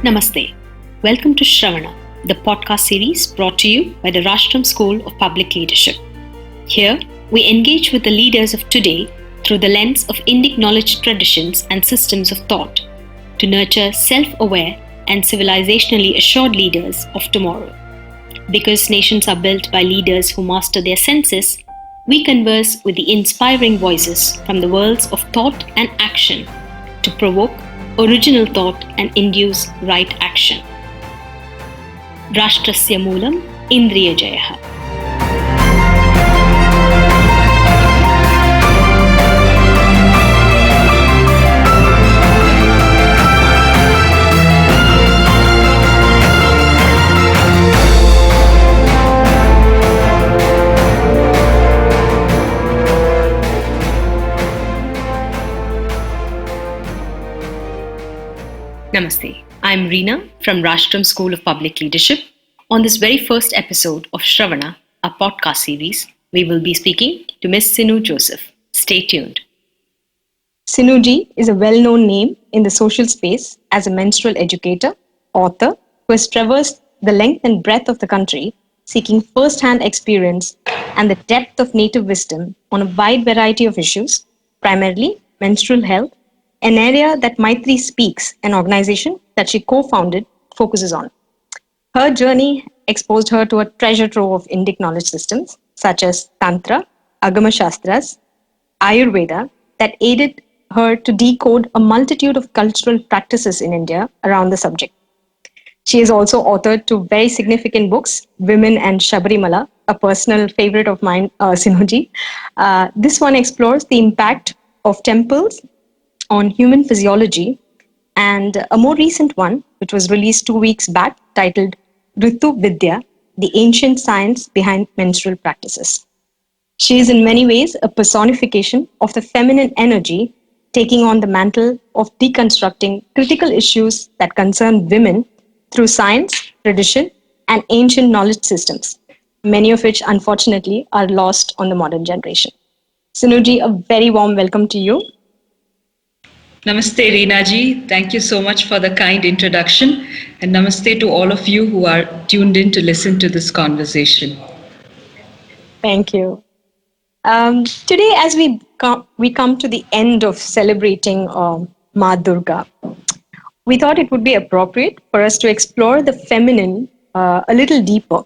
Namaste. Welcome to Shravana, the podcast series brought to you by the Rashtam School of Public Leadership. Here, we engage with the leaders of today through the lens of Indic knowledge traditions and systems of thought to nurture self-aware and civilizationally assured leaders of tomorrow. Because nations are built by leaders who master their senses, we converse with the inspiring voices from the worlds of thought and action to provoke original thought and induce right action. Rashtrasya Moolam Indriya Jayah. Namaste. I'm Reena from Rashtam School of Public Leadership. On this very first episode of Shravana, a podcast series, we will be speaking to Ms. Sinu Joseph. Stay tuned. Sinuji is a well-known name in the social space as a menstrual educator, author, who has traversed the length and breadth of the country, seeking first-hand experience and the depth of native wisdom on a wide variety of issues, primarily menstrual health, an area that Maitri Speaks, an organization that she co-founded, focuses on. Her journey exposed her to a treasure trove of Indic knowledge systems such as Tantra, Agama Shastras, Ayurveda that aided her to decode a multitude of cultural practices in India around the subject. She has also authored two very significant books, Women and Shabarimala, a personal favorite of mine, Sinuji. This one explores the impact of temples on human physiology, and a more recent one, which was released 2 weeks back, titled Ritu Vidya, the ancient science behind menstrual practices. She is in many ways a personification of the feminine energy, taking on the mantle of deconstructing critical issues that concern women through science, tradition, and ancient knowledge systems, many of which unfortunately are lost on the modern generation. Sinuji, a very warm welcome to you. Namaste, Reena ji. Thank you so much for the kind introduction. And namaste to all of you who are tuned in to listen to this conversation. Thank you. Today, as we come to the end of celebrating Ma Durga, we thought it would be appropriate for us to explore the feminine a little deeper.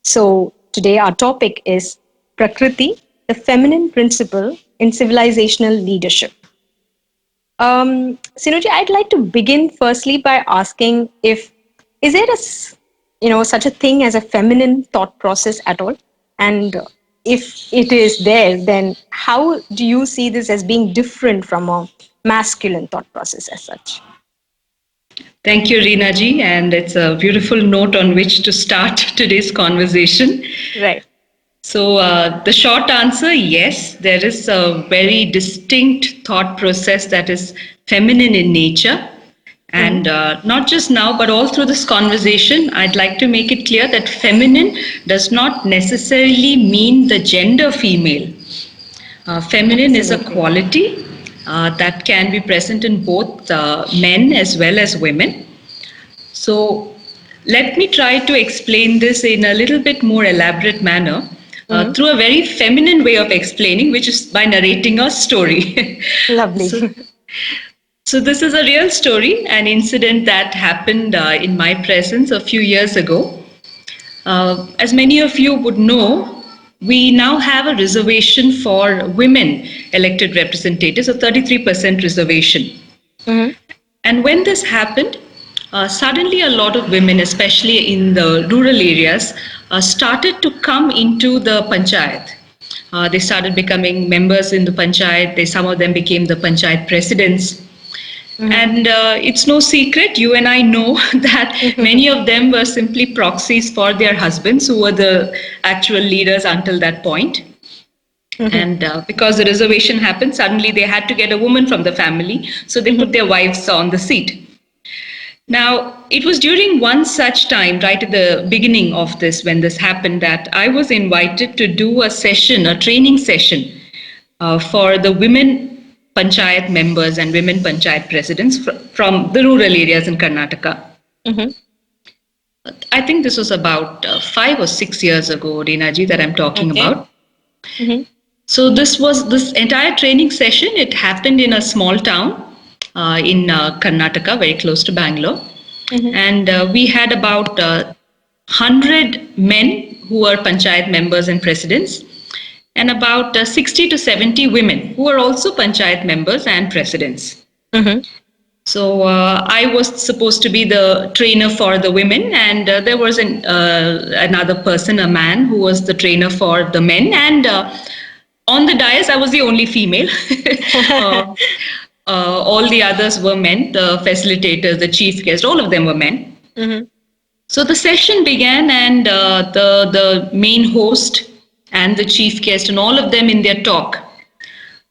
So today our topic is Prakriti, the feminine principle in civilizational leadership. Sinuji, I'd like to begin firstly by asking is there such a thing as a feminine thought process at all? And if it is there, then how do you see this as being different from a masculine thought process as such? Thank you, Reena ji. And it's a beautiful note on which to start today's conversation. Right. So the short answer, yes, there is a very distinct thought process that is feminine in nature. And not just now, but all through this conversation, I'd like to make it clear that feminine does not necessarily mean the gender female. Feminine is a quality that can be present in both men as well as women. So let me try to explain this in a little bit more elaborate manner. Through a very feminine way of explaining, which is by narrating a story. Lovely. So this is a real story, an incident that happened in my presence a few years ago. As many of you would know, we now have a reservation for women elected representatives, a 33% reservation. And when this happened, suddenly a lot of women, especially in the rural areas, started to come into the panchayat. They started becoming members in the panchayat. Some of them became the panchayat presidents. And it's no secret, you and I know that many of them were simply proxies for their husbands who were the actual leaders until that point. And because the reservation happened, suddenly they had to get a woman from the family. So they put their wives on the seat. Now, it was during one such time, right at the beginning of this, when this happened, that I was invited to do a session, a training session for the women panchayat members and women panchayat presidents from the rural areas in Karnataka. Mm-hmm. I think this was about 5 or 6 years ago, Reenaji, that I'm talking about. Mm-hmm. So this entire training session. It happened in a small town in Karnataka, very close to Bangalore, and we had about 100 men who were panchayat members and presidents, and about 60 to 70 women who were also panchayat members and presidents. Mm-hmm. So I was supposed to be the trainer for the women, and there was another person, a man, who was the trainer for the men. And on the dais, I was the only female. All the others were men. The facilitators, the chief guest, all of them were men. Mm-hmm. So the session began, and the main host and the chief guest and all of them in their talk,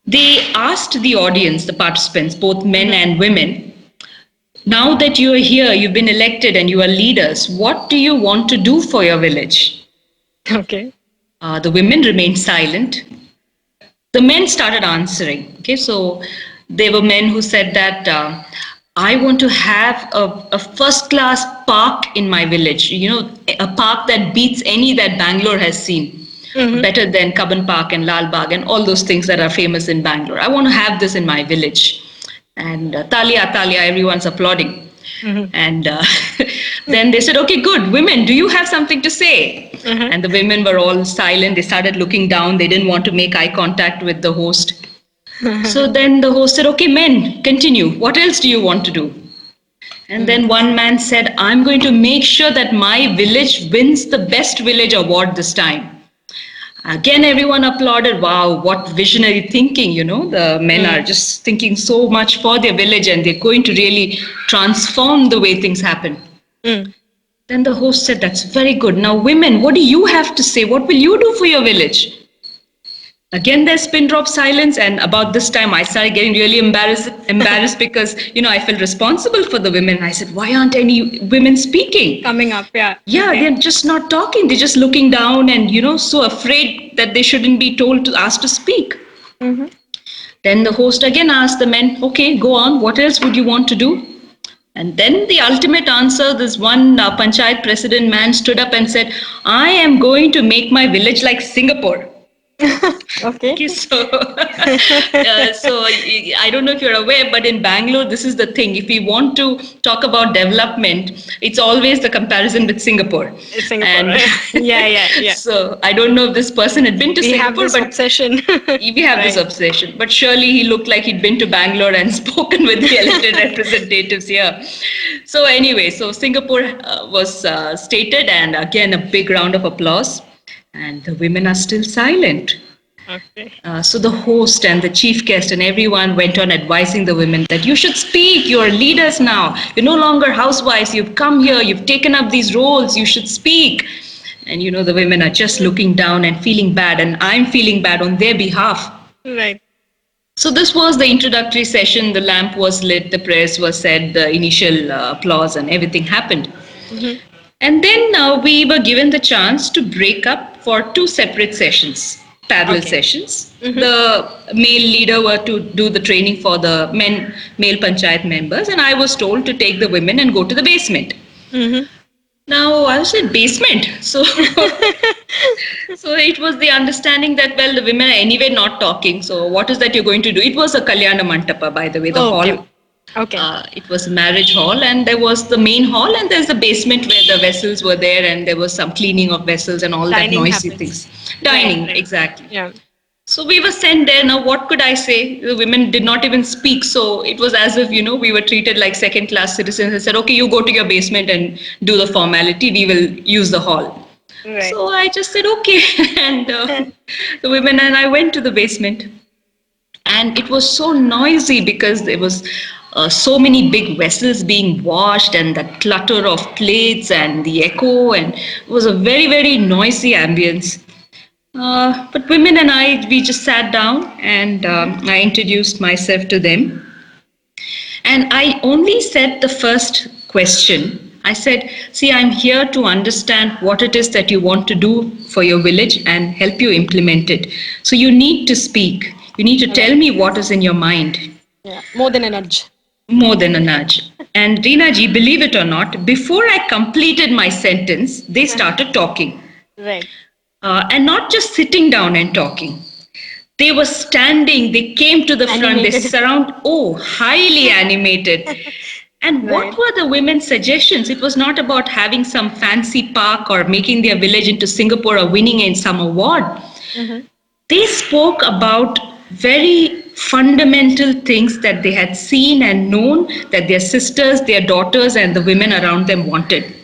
they asked the audience, the participants, both men and women, now that you are here, you've been elected and you are leaders, what do you want to do for your village? Okay. The women remained silent. The men started answering. Okay, so there were men who said that I want to have a first-class park in my village, a park that beats any that Bangalore has seen. Better than Cubbon Park and Lal Bagh and all those things that are famous in Bangalore. I want to have this in my village. And Talia, everyone's applauding. And then they said, okay, good. Women, do you have something to say? And the women were all silent. They started looking down. They didn't want to make eye contact with the host. So then the host said, okay, men, continue. What else do you want to do? And then one man said, I'm going to make sure that my village wins the Best Village Award this time. Again, everyone applauded. Wow, what visionary thinking, the men are just thinking so much for their village and they're going to really transform the way things happen. Then the host said, that's very good. Now, women, what do you have to say? What will you do for your village? Again, there's pin drop silence, and about this time I started getting really embarrassed because, I felt responsible for the women. I said, why aren't any women speaking? Coming up, yeah. Yeah, Okay. they're just not talking. They're just looking down and, so afraid that they shouldn't be asked to speak. Then the host again asked the men, okay, go on. What else would you want to do? And then the ultimate answer, this one panchayat president man stood up and said, I am going to make my village like Singapore. Okay. So I don't know if you're aware, but in Bangalore, this is the thing. If we want to talk about development, it's always the comparison with Singapore. It's Singapore, right? Yeah. So I don't know if this person had been to We have Singapore, this but obsession. we have this Right. obsession. But surely he looked like he'd been to Bangalore and spoken with the elected representatives here. So anyway, so Singapore was stated, and again, a big round of applause. And the women are still silent. Okay. So the host and the chief guest and everyone went on advising the women that you should speak, you're leaders now. You're no longer housewives, you've come here, you've taken up these roles, you should speak. And the women are just looking down and feeling bad, and I'm feeling bad on their behalf. Right. So this was the introductory session, the lamp was lit, the prayers were said, the initial applause and everything happened. And then we were given the chance to break up for 2 separate sessions, parallel sessions. The male leader were to do the training for the male panchayat members, and I was told to take the women and go to the basement. Now, I said basement. So, so it was the understanding that, well, the women are anyway not talking. So what is that you're going to do? It was a Kalyana Mantapa, by the way, the hall. Okay. It was a marriage hall, and there was the main hall, and there's the basement where the vessels were there, and there was some cleaning of vessels and all Dining that noisy happens. things. Dining, Right. exactly. Yeah. So we were sent there. Now, what could I say? The women did not even speak. So it was as if, we were treated like second-class citizens and said, okay, you go to your basement and do the formality. We will use the hall. Right. So I just said, okay. And the women and I went to the basement. And it was so noisy because there was so many big vessels being washed and the clutter of plates and the echo. And it was a very, very noisy ambience. But women and I, we just sat down and I introduced myself to them. And I only said the first question. I said, see, I'm here to understand what it is that you want to do for your village and help you implement it. So you need to speak. You need to tell me what is in your mind. Yeah. More than a nudge. More than a nudge. And Reena ji, believe it or not, before I completed my sentence, they started talking. Right. And not just sitting down and talking. They were standing, they came to the front, they surround, highly animated. And what Right. were the women's suggestions? It was not about having some fancy park or making their village into Singapore or winning in some award. They spoke about very fundamental things that they had seen and known that their sisters, their daughters, and the women around them wanted.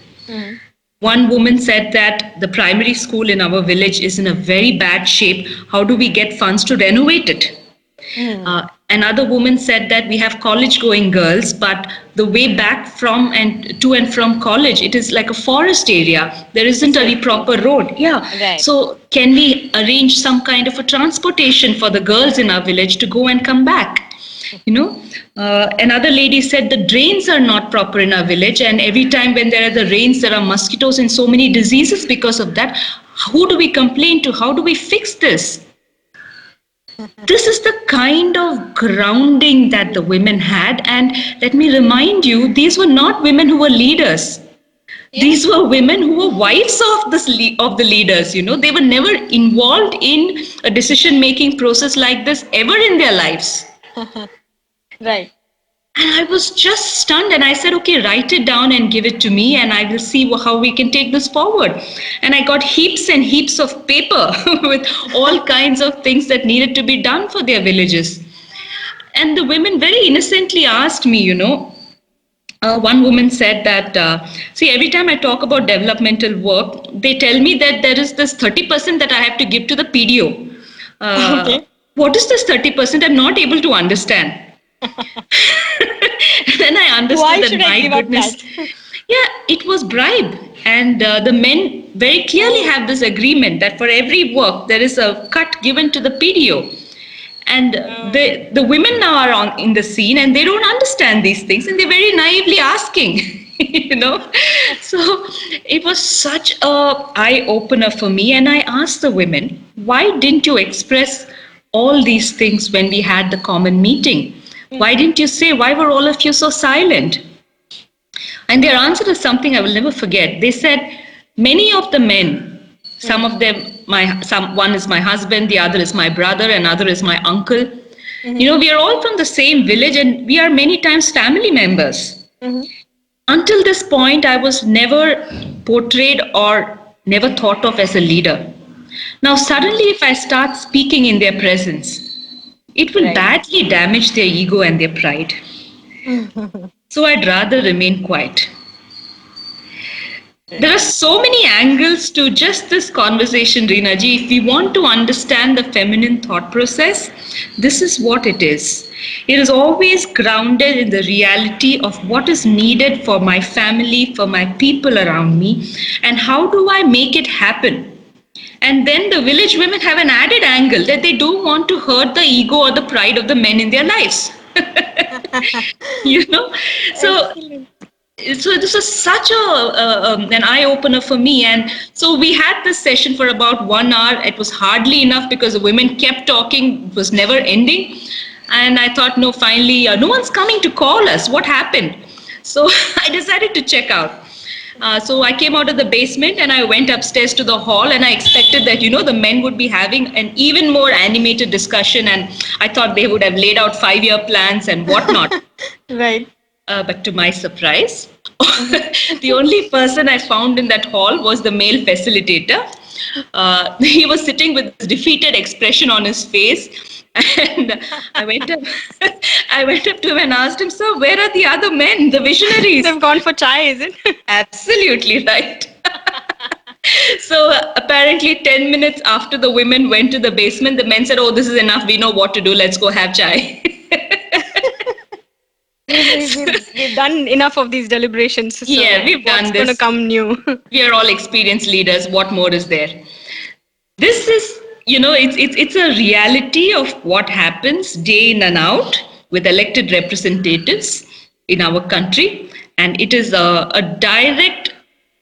One woman said that the primary school in our village is in a very bad shape. How do we get funds to renovate it? Another woman said that we have college going girls, but the way back from and to and from college, it is like a forest area. There isn't any proper road. Yeah. Right. So can we arrange some kind of a transportation for the girls in our village to go and come back? Another lady said the drains are not proper in our village, and every time when there are the rains, there are mosquitoes and so many diseases because of that. Who do we complain to? How do we fix this? This is the kind of grounding that the women had. And let me remind you, these were not women who were leaders. These were women who were wives of the leaders. They were never involved in a decision-making process like this ever in their lives. Right. And I was just stunned, and I said, okay, write it down and give it to me, and I will see how we can take this forward. And I got heaps and heaps of paper with all kinds of things that needed to be done for their villages. And the women very innocently asked me, one woman said that, see, every time I talk about developmental work, they tell me that there is this 30% that I have to give to the PDO. Okay. What is this 30%? I'm not able to understand. Then I understood Why that, should I my give up goodness. that? Yeah, it was bribe. And the men very clearly have this agreement that for every work, there is a cut given to the PDO. And the women now are in the scene, and they don't understand these things, and they're very naively asking, So it was such a eye-opener for me. And I asked the women, why didn't you express all these things when we had the common meeting? Why didn't you say, why were all of you so silent? And their answer is something I will never forget. They said, many of the men, some of them, one is my husband, the other is my brother, another is my uncle. We are all from the same village, and we are many times family members. Until this point, I was never portrayed or never thought of as a leader. Now, suddenly, if I start speaking in their presence, it will badly damage their ego and their pride. So I'd rather remain quiet. There are so many angles to just this conversation, Reena ji. If we want to understand the feminine thought process, this is what it is. It is always grounded in the reality of what is needed for my family, for my people around me, and how do I make it happen? And then the village women have an added angle that they don't want to hurt the ego or the pride of the men in their lives. So this was such an eye-opener for me. And so we had this session for about 1 hour. It was hardly enough because the women kept talking. It was never ending. And I thought, no, finally, no one's coming to call us. What happened? So I decided to check out. So I came out of the basement and I went upstairs to the hall, and I expected that, the men would be having an even more animated discussion, and I thought they would have laid out 5-year plans and whatnot. Right. But to my surprise, the only person I found in that hall was the male facilitator. He was sitting with a defeated expression on his face. And I went up to him and asked him, sir, where are the other men, the visionaries? They've gone for chai, is it? Absolutely right. So apparently 10 minutes after the women went to the basement, the men said, oh, this is enough. We know what to do. Let's go have chai. We've done enough of these deliberations. So yeah, we've done this. What's going to come new? We are all experienced leaders. What more is there? This is, it's a reality of what happens day in and out with elected representatives in our country. And it is a direct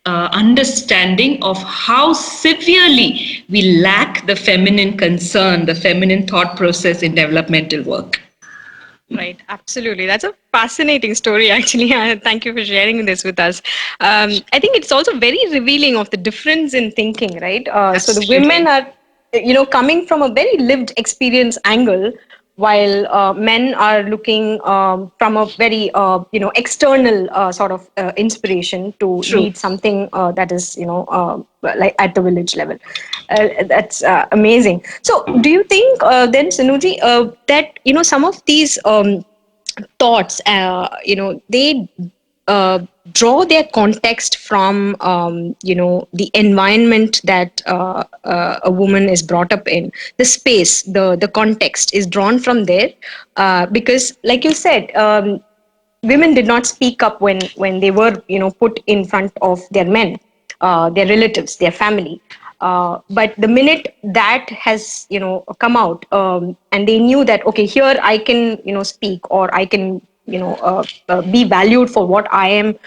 understanding of how severely we lack the feminine concern, the feminine thought process in developmental work. Right, absolutely. That's a fascinating story, actually. Thank you for sharing this with us. I think it's also very revealing of the difference in thinking, right? So the women Absolutely. are, coming from a very lived experience angle, while men are looking from a very, external sort of inspiration to True. lead something that is, like at the village level. That's amazing. So, do you think then, Sinuji, that some of these thoughts, they uh, draw their context from the environment that a woman is brought up in, the space, the context is drawn from there, because, like you said. Women did not speak up when they were put in front of their men, their relatives, their family, but the minute that has come out, and they knew that, okay, here I can speak, or I can be valued for what I am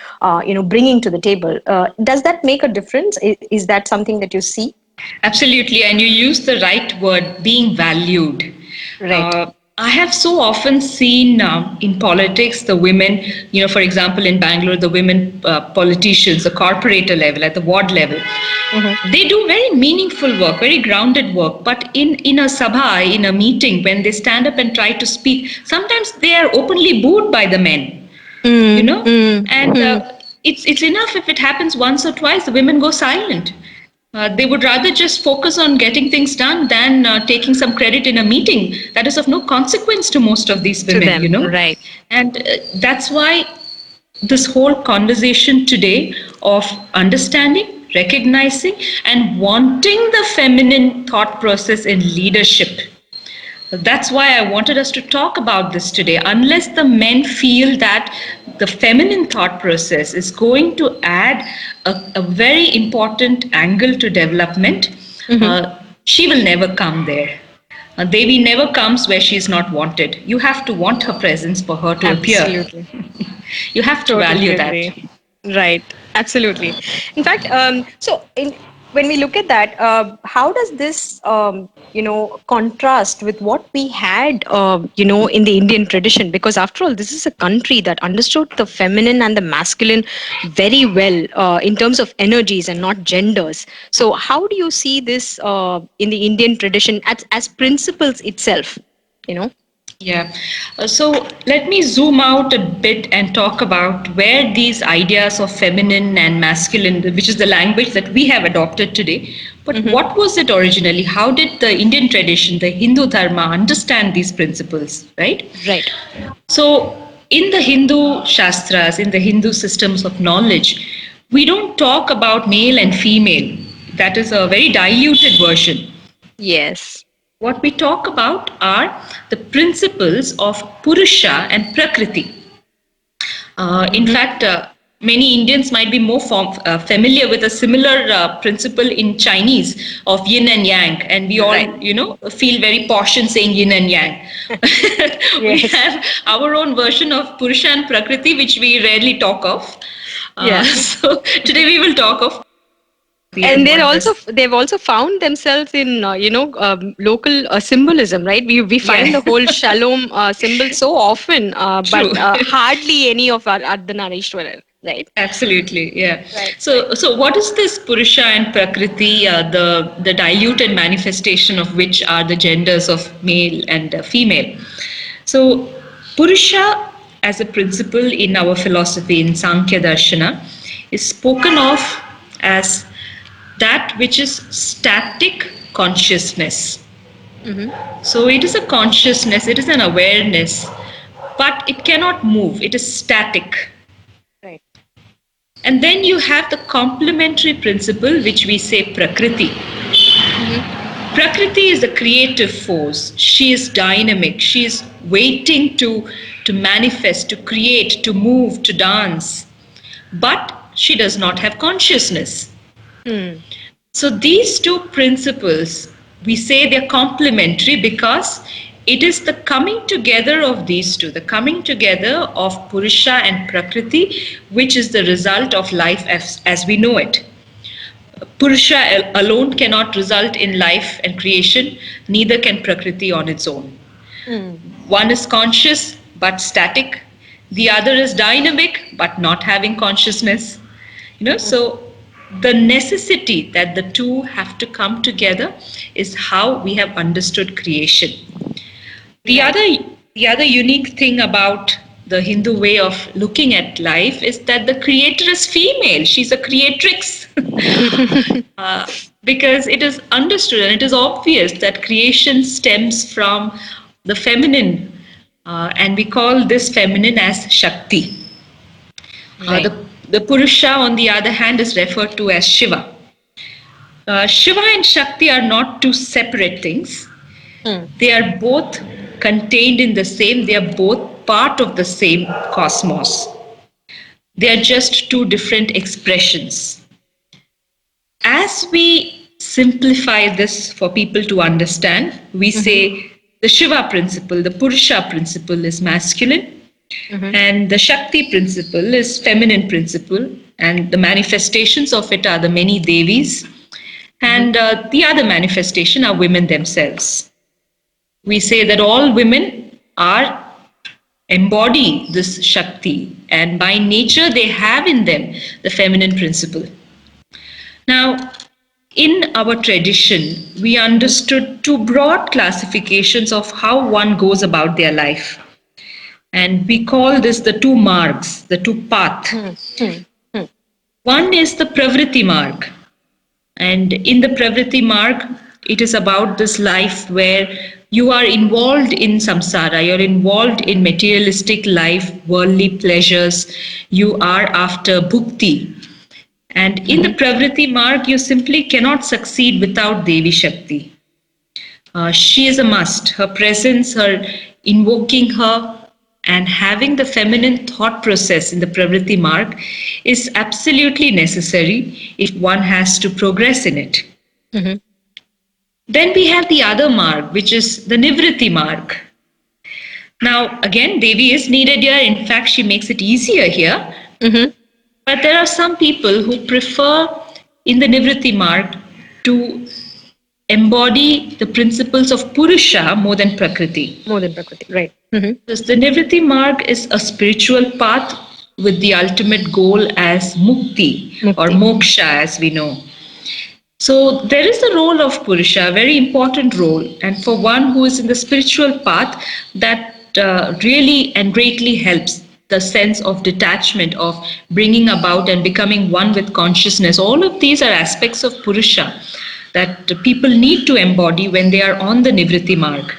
bringing to the table. Does that make a difference? Is that something that you see? Absolutely, and you use the right word, being valued. Right. I have so often seen in politics the women, for example, in Bangalore, the women politicians, the corporator level, at the ward level, Mm-hmm. they do very meaningful work, very grounded work. But in a sabha, in a meeting, when they stand up and try to speak, sometimes they are openly booed by the men, you Mm, know, mm, and mm. it's enough if it happens once or twice, the women go silent. They would rather just focus on getting things done than taking some credit in a meeting that is of no consequence to most of these To women, them, right. and that's why this whole conversation today of understanding, recognizing, and wanting the feminine thought process in leadership. That's why I wanted us to talk about this today. Unless the men feel that the feminine thought process is going to add a very important angle to development, Mm-hmm. she will never come there. Devi never comes where she is not wanted. You have to want her presence for her to appear. Absolutely. You have to Totally value that. agree. Right. Absolutely. In fact, when we look at that, how does this, contrast with what we had, in the Indian tradition? Because after all, this is a country that understood the feminine and the masculine very well, in terms of energies and not genders. So, how do you see this in the Indian tradition as principles itself? You know. Yeah. So let me zoom out a bit and talk about where these ideas of feminine and masculine, which is the language that we have adopted today, but Mm-hmm. what was it originally? How did the Indian tradition, the Hindu Dharma, understand these principles, right? Right. So in the Hindu Shastras, in the Hindu systems of knowledge, we don't talk about male and female. That is a very diluted version. Yes. What we talk about are the principles of Purusha and Prakriti. In Mm-hmm. fact, many Indians might be more familiar with a similar principle in Chinese of yin and yang, and we all, Right. feel very posh in saying yin and yang. We Yes. have our own version of Purusha and Prakriti, which we rarely talk of. Yeah. So today we will talk of And and what does they've also found themselves in local symbolism, right? We find the yeah. whole shalom symbol so often, but True. hardly any of our Ardhanarishwarar, right? Absolutely, yeah. Right. Right. So what is this Purusha and Prakriti? The diluted manifestation of which are the genders of male and female. So Purusha, as a principle in our philosophy in Sankhya Darshana, is spoken of as that which is static consciousness. Mm-hmm. So it is a consciousness, it is an awareness, but it cannot move. It is static. Right. And then you have the complementary principle, which we say Prakriti. Mm-hmm. Prakriti is the creative force. She is dynamic. She is waiting to manifest, to create, to move, to dance. But she does not have consciousness. Mm. So these two principles, we say they're complementary because it is the coming together of these two, the coming together of Purusha and Prakriti, which is the result of life as we know it. Purusha alone cannot result in life and creation, neither can Prakriti on its own. One is conscious but static, the other is dynamic but not having consciousness. So the necessity that the two have to come together is how we have understood creation. The other unique thing about the Hindu way of looking at life is that the creator is female. She's a creatrix. Because it is understood and it is obvious that creation stems from the feminine. And we call this feminine as Shakti. Right. The Purusha, on the other hand, is referred to as Shiva. Shiva and Shakti are not two separate things. They are both contained in the same, they are both part of the same cosmos. They are just two different expressions. As we simplify this for people to understand, we say the Shiva principle, the Purusha principle is masculine, and the Shakti principle is feminine principle, and the manifestations of it are the many Devis, and the other manifestation are women themselves. We say that all women embody this Shakti, and by nature they have in them the feminine principle. Now, in our tradition, we understood two broad classifications of how one goes about their life. And we call this the two margs, the two paths. One is the Pravriti marg. And in the Pravriti marg, it is about this life where you are involved in samsara, you're involved in materialistic life, worldly pleasures, you are after bhukti. And in the Pravriti marg, you simply cannot succeed without Devi Shakti. She is a must. Her presence, her invoking her, and having the feminine thought process in the Pravriti marg is absolutely necessary if one has to progress in it. Then we have the other marg, which is the Nivritti marg. Now, again, Devi is needed here. In fact, she makes it easier here. But there are some people who prefer in the Nivritti marg to embody the principles of Purusha more than Prakriti. More than Prakriti, right. Because the Nivritti marg is a spiritual path with the ultimate goal as mukti or moksha, as we know. So there is a role of Purusha, a very important role. And for one who is in the spiritual path, that really and greatly helps the sense of detachment, of bringing about and becoming one with consciousness. All of these are aspects of Purusha that people need to embody when they are on the Nivritti marg.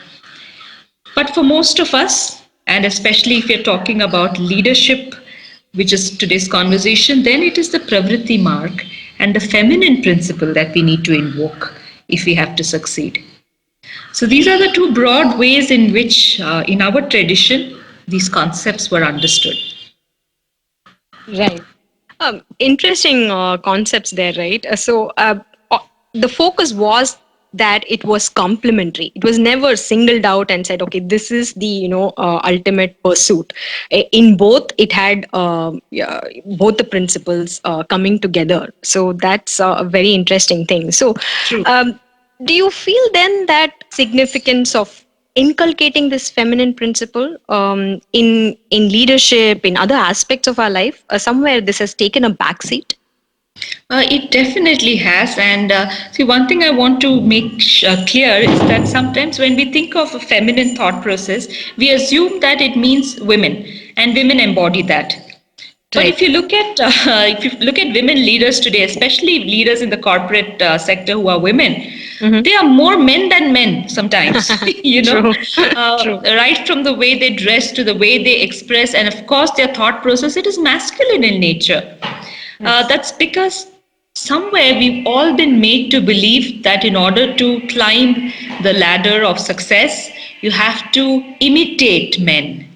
But for most of us, and especially if you're talking about leadership, which is today's conversation, then it is the Pravriti marg and the feminine principle that we need to invoke if we have to succeed. So these are the two broad ways in which, in our tradition, these concepts were understood. Right. Interesting concepts there, right? So the focus was that it was complementary. It was never singled out and said, okay, this is the ultimate pursuit. In both, it had both the principles coming together. So that's a very interesting thing. So do you feel then that significance of inculcating this feminine principle in leadership, in other aspects of our life, somewhere this has taken a backseat? It definitely has. And see, one thing I want to make clear is that sometimes when we think of a feminine thought process, we assume that it means women, and women embody that. But if you look at women leaders today, especially leaders in the corporate sector who are women, they are more men than men sometimes. True. Right from the way they dress to the way they express, and of course their thought process, it is masculine in nature. That's because somewhere we've all been made to believe that in order to climb the ladder of success, you have to imitate men.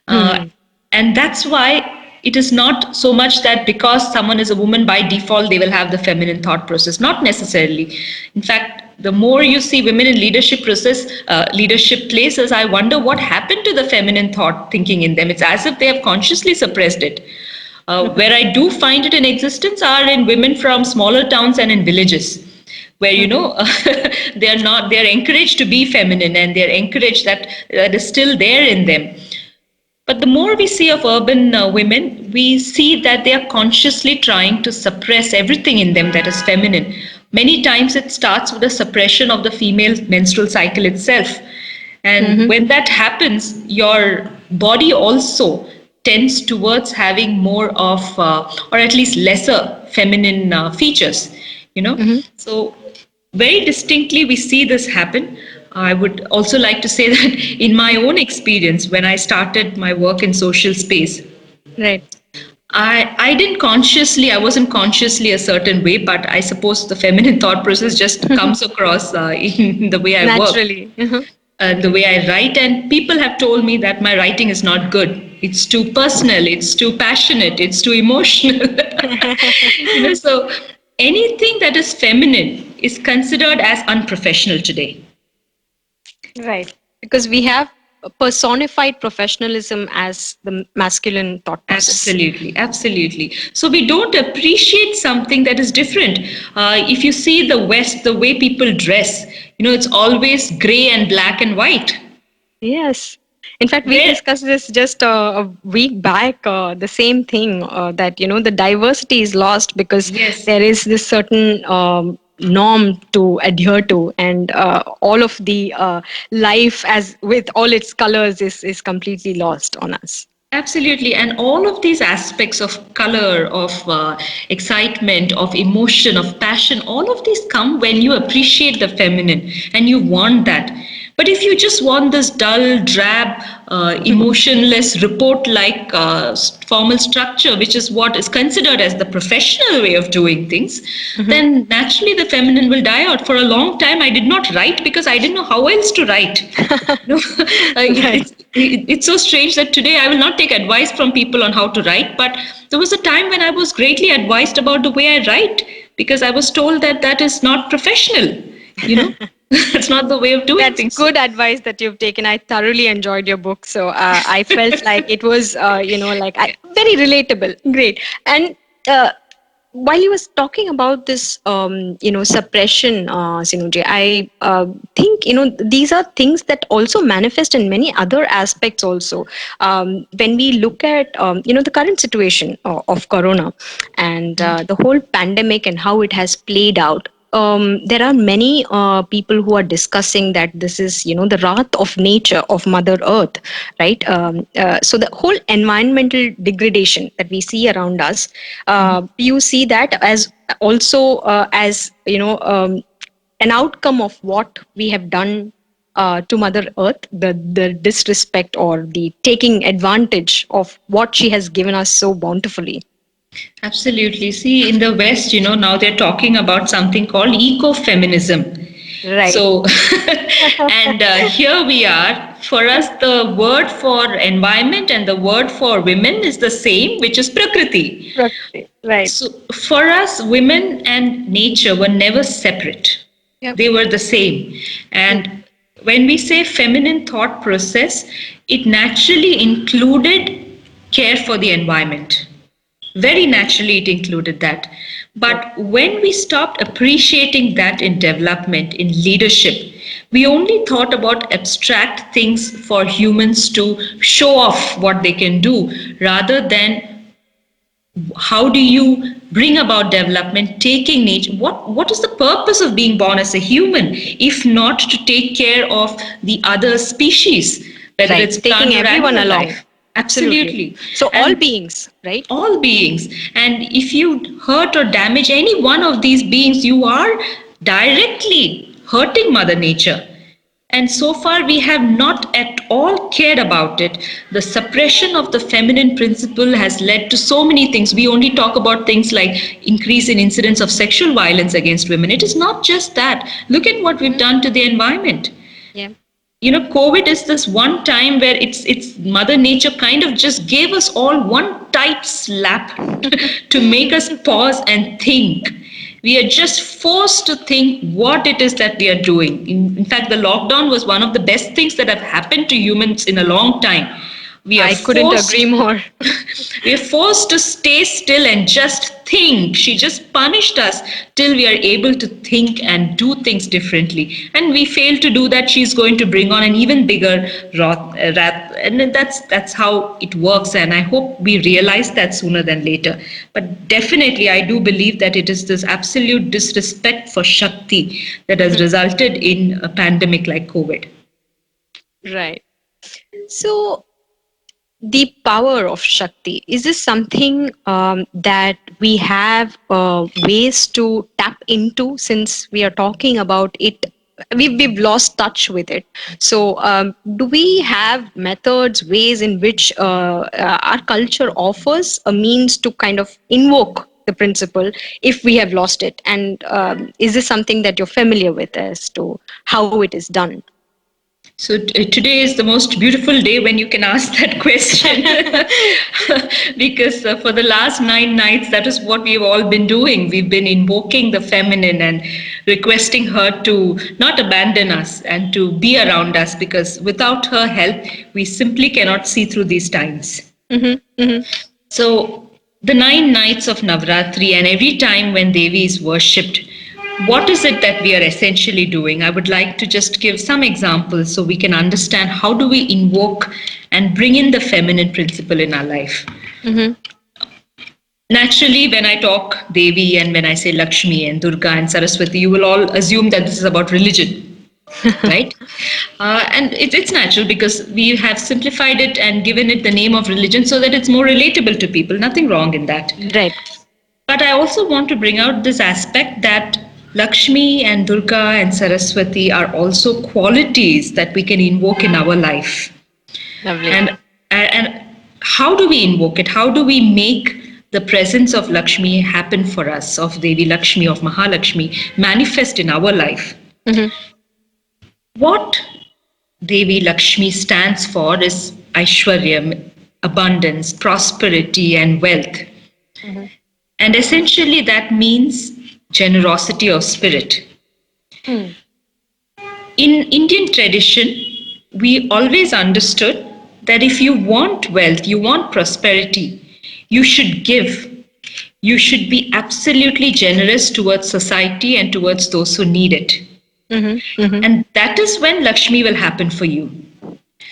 And that's why it is not so much that because someone is a woman by default, they will have the feminine thought process. Not necessarily. In fact, the more you see women in leadership places, I wonder what happened to the feminine thought thinking in them. It's as if they have consciously suppressed it. Where I do find it in existence are in women from smaller towns and in villages, where they're encouraged to be feminine, and they're encouraged that is still there in them. But the more we see of urban women, we see that they are consciously trying to suppress everything in them that is feminine. Many times it starts with a suppression of the female menstrual cycle itself. And when that happens, your body also tends towards having more of, or at least lesser feminine features, So very distinctly, we see this happen. I would also like to say that in my own experience, when I started my work in social space, Right. I wasn't consciously a certain way, but I suppose the feminine thought process just comes across in the way I work, Naturally. the way I write. And people have told me that my writing is not good. It's too personal, it's too passionate, it's too emotional. So anything that is feminine is considered as unprofessional today. Right. Because we have personified professionalism as the masculine thought process. Absolutely, absolutely. So we don't appreciate something that is different. If you see the West, the way people dress, it's always gray and black and white. Yes. In fact, we discussed this just a week back, the same thing, that, the diversity is lost because there is this certain norm to adhere to, and all of the life as with all its colors is completely lost on us. Absolutely. And all of these aspects of color, of excitement, of emotion, of passion, all of these come when you appreciate the feminine and you want that. But if you just want this dull, drab, emotionless, report-like formal structure, which is what is considered as the professional way of doing things, then naturally the feminine will die out. For a long time, I did not write because I didn't know how else to write. It's so strange that today I will not take advice from people on how to write, but there was a time when I was greatly advised about the way I write because I was told that that is not professional, It's not the way of doing things. That's good advice that you've taken. I thoroughly enjoyed your book. So I felt like it was, very relatable. Great. And while you was talking about this, suppression, Sinuji, I think, these are things that also manifest in many other aspects also. When we look at, the current situation of Corona and the whole pandemic and how it has played out, there are many people who are discussing that this is, the wrath of nature, of Mother Earth, right? So the whole environmental degradation that we see around us, you see that as also as, an outcome of what we have done to Mother Earth, the disrespect or the taking advantage of what she has given us so bountifully. Absolutely. See, in the West, now they're talking about something called ecofeminism. Right. So, and here we are. For us, the word for environment and the word for women is the same, which is Prakriti. Right. So, for us, women and nature were never separate. Yep. They were the same. And when we say feminine thought process, it naturally included care for the environment. Very naturally, it included that. But when we stopped appreciating that in development, in leadership, we only thought about abstract things for humans to show off what they can do, rather than how do you bring about development, taking nature. What is the purpose of being born as a human, if not to take care of the other species, whether it's taking everyone along. Life. Absolutely. So all beings, right? All beings. And if you hurt or damage any one of these beings, you are directly hurting Mother Nature. And so far, we have not at all cared about it. The suppression of the feminine principle has led to so many things. We only talk about things like increase in incidence of sexual violence against women. It is not just that. Look at what we've done to the environment. Yeah. COVID is this one time where it's Mother Nature kind of just gave us all one tight slap to make us pause and think. We are just forced to think what it is that we are doing. In fact, the lockdown was one of the best things that have happened to humans in a long time. We are I couldn't forced agree more. we are forced to stay still and just think. She just punished us till we are able to think and do things differently. And we fail to do that. She's going to bring on an even bigger wrath. And that's how it works. And I hope we realize that sooner than later. But definitely, I do believe that it is this absolute disrespect for Shakti that has resulted in a pandemic like COVID. Right. So, the power of Shakti, is this something that we have ways to tap into, since we are talking about it? We've lost touch with it. So, do we have methods, ways in which our culture offers a means to kind of invoke the principle if we have lost it? And is this something that you're familiar with as to how it is done? So today is the most beautiful day when you can ask that question, because for the last 9 nights, that is what we've all been doing. We've been invoking the feminine and requesting her to not abandon us and to be around us, because without her help, we simply cannot see through these times. Mm-hmm, mm-hmm. So the 9 nights of Navratri, and every time when Devi is worshipped, what is it that we are essentially doing? I would like to just give some examples so we can understand how do we invoke and bring in the feminine principle in our life. Mm-hmm. Naturally, when I talk Devi and when I say Lakshmi and Durga and Saraswati, you will all assume that this is about religion. Right? And it's natural because we have simplified it and given it the name of religion so that it's more relatable to people. Nothing wrong in that. Right. But I also want to bring out this aspect that Lakshmi and Durga and Saraswati are also qualities that we can invoke in our life. Lovely. And how do we invoke it? How do we make the presence of Lakshmi happen for us, of Devi Lakshmi, of Mahalakshmi, manifest in our life? Mm-hmm. What Devi Lakshmi stands for is Aishwaryam, abundance, prosperity, and wealth. Mm-hmm. And essentially, that means generosity of spirit. Mm. In Indian tradition, we always understood that if you want wealth, you want prosperity, you should give. You should be absolutely generous towards society and towards those who need it. Mm-hmm. Mm-hmm. And that is when Lakshmi will happen for you.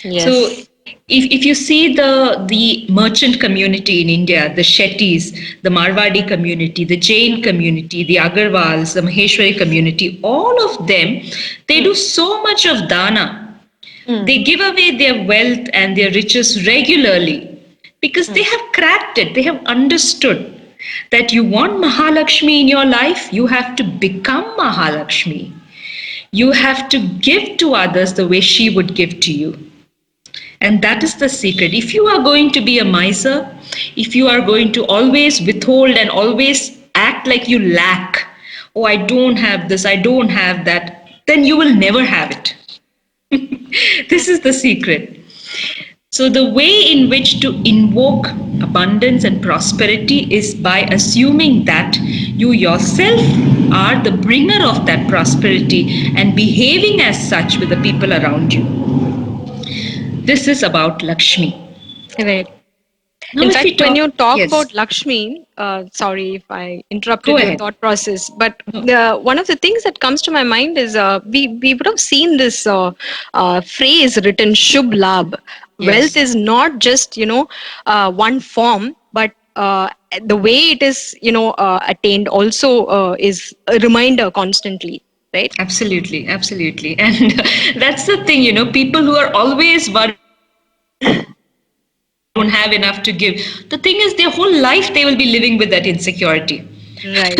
Yes. So if you see the merchant community in India, the Shetties, the Marwadi community, the Jain community, the Agarwals, the Maheshwari community, all of them, they do so much of dana. They give away their wealth and their riches regularly because they have cracked it. They have understood that you want Mahalakshmi in your life, you have to become Mahalakshmi. You have to give to others the way she would give to you. And that is the secret. If you are going to be a miser, if you are going to always withhold and always act like you lack, oh, I don't have this, I don't have that, then you will never have it. This is the secret. So the way in which to invoke abundance and prosperity is by assuming that you yourself are the bringer of that prosperity and behaving as such with the people around you. This is about Lakshmi. Right. Now, In if we fact, when you talk yes. about Lakshmi, sorry if I interrupted Go your ahead. thought process, but one of the things that comes to my mind is we would have seen this phrase written Shubh Labh. Yes. Wealth is not just, one form, but the way it is, attained also is a reminder constantly. Right? Absolutely, absolutely. And that's the thing, people who are always worried don't have enough to give. The thing is, their whole life they will be living with that insecurity. Right.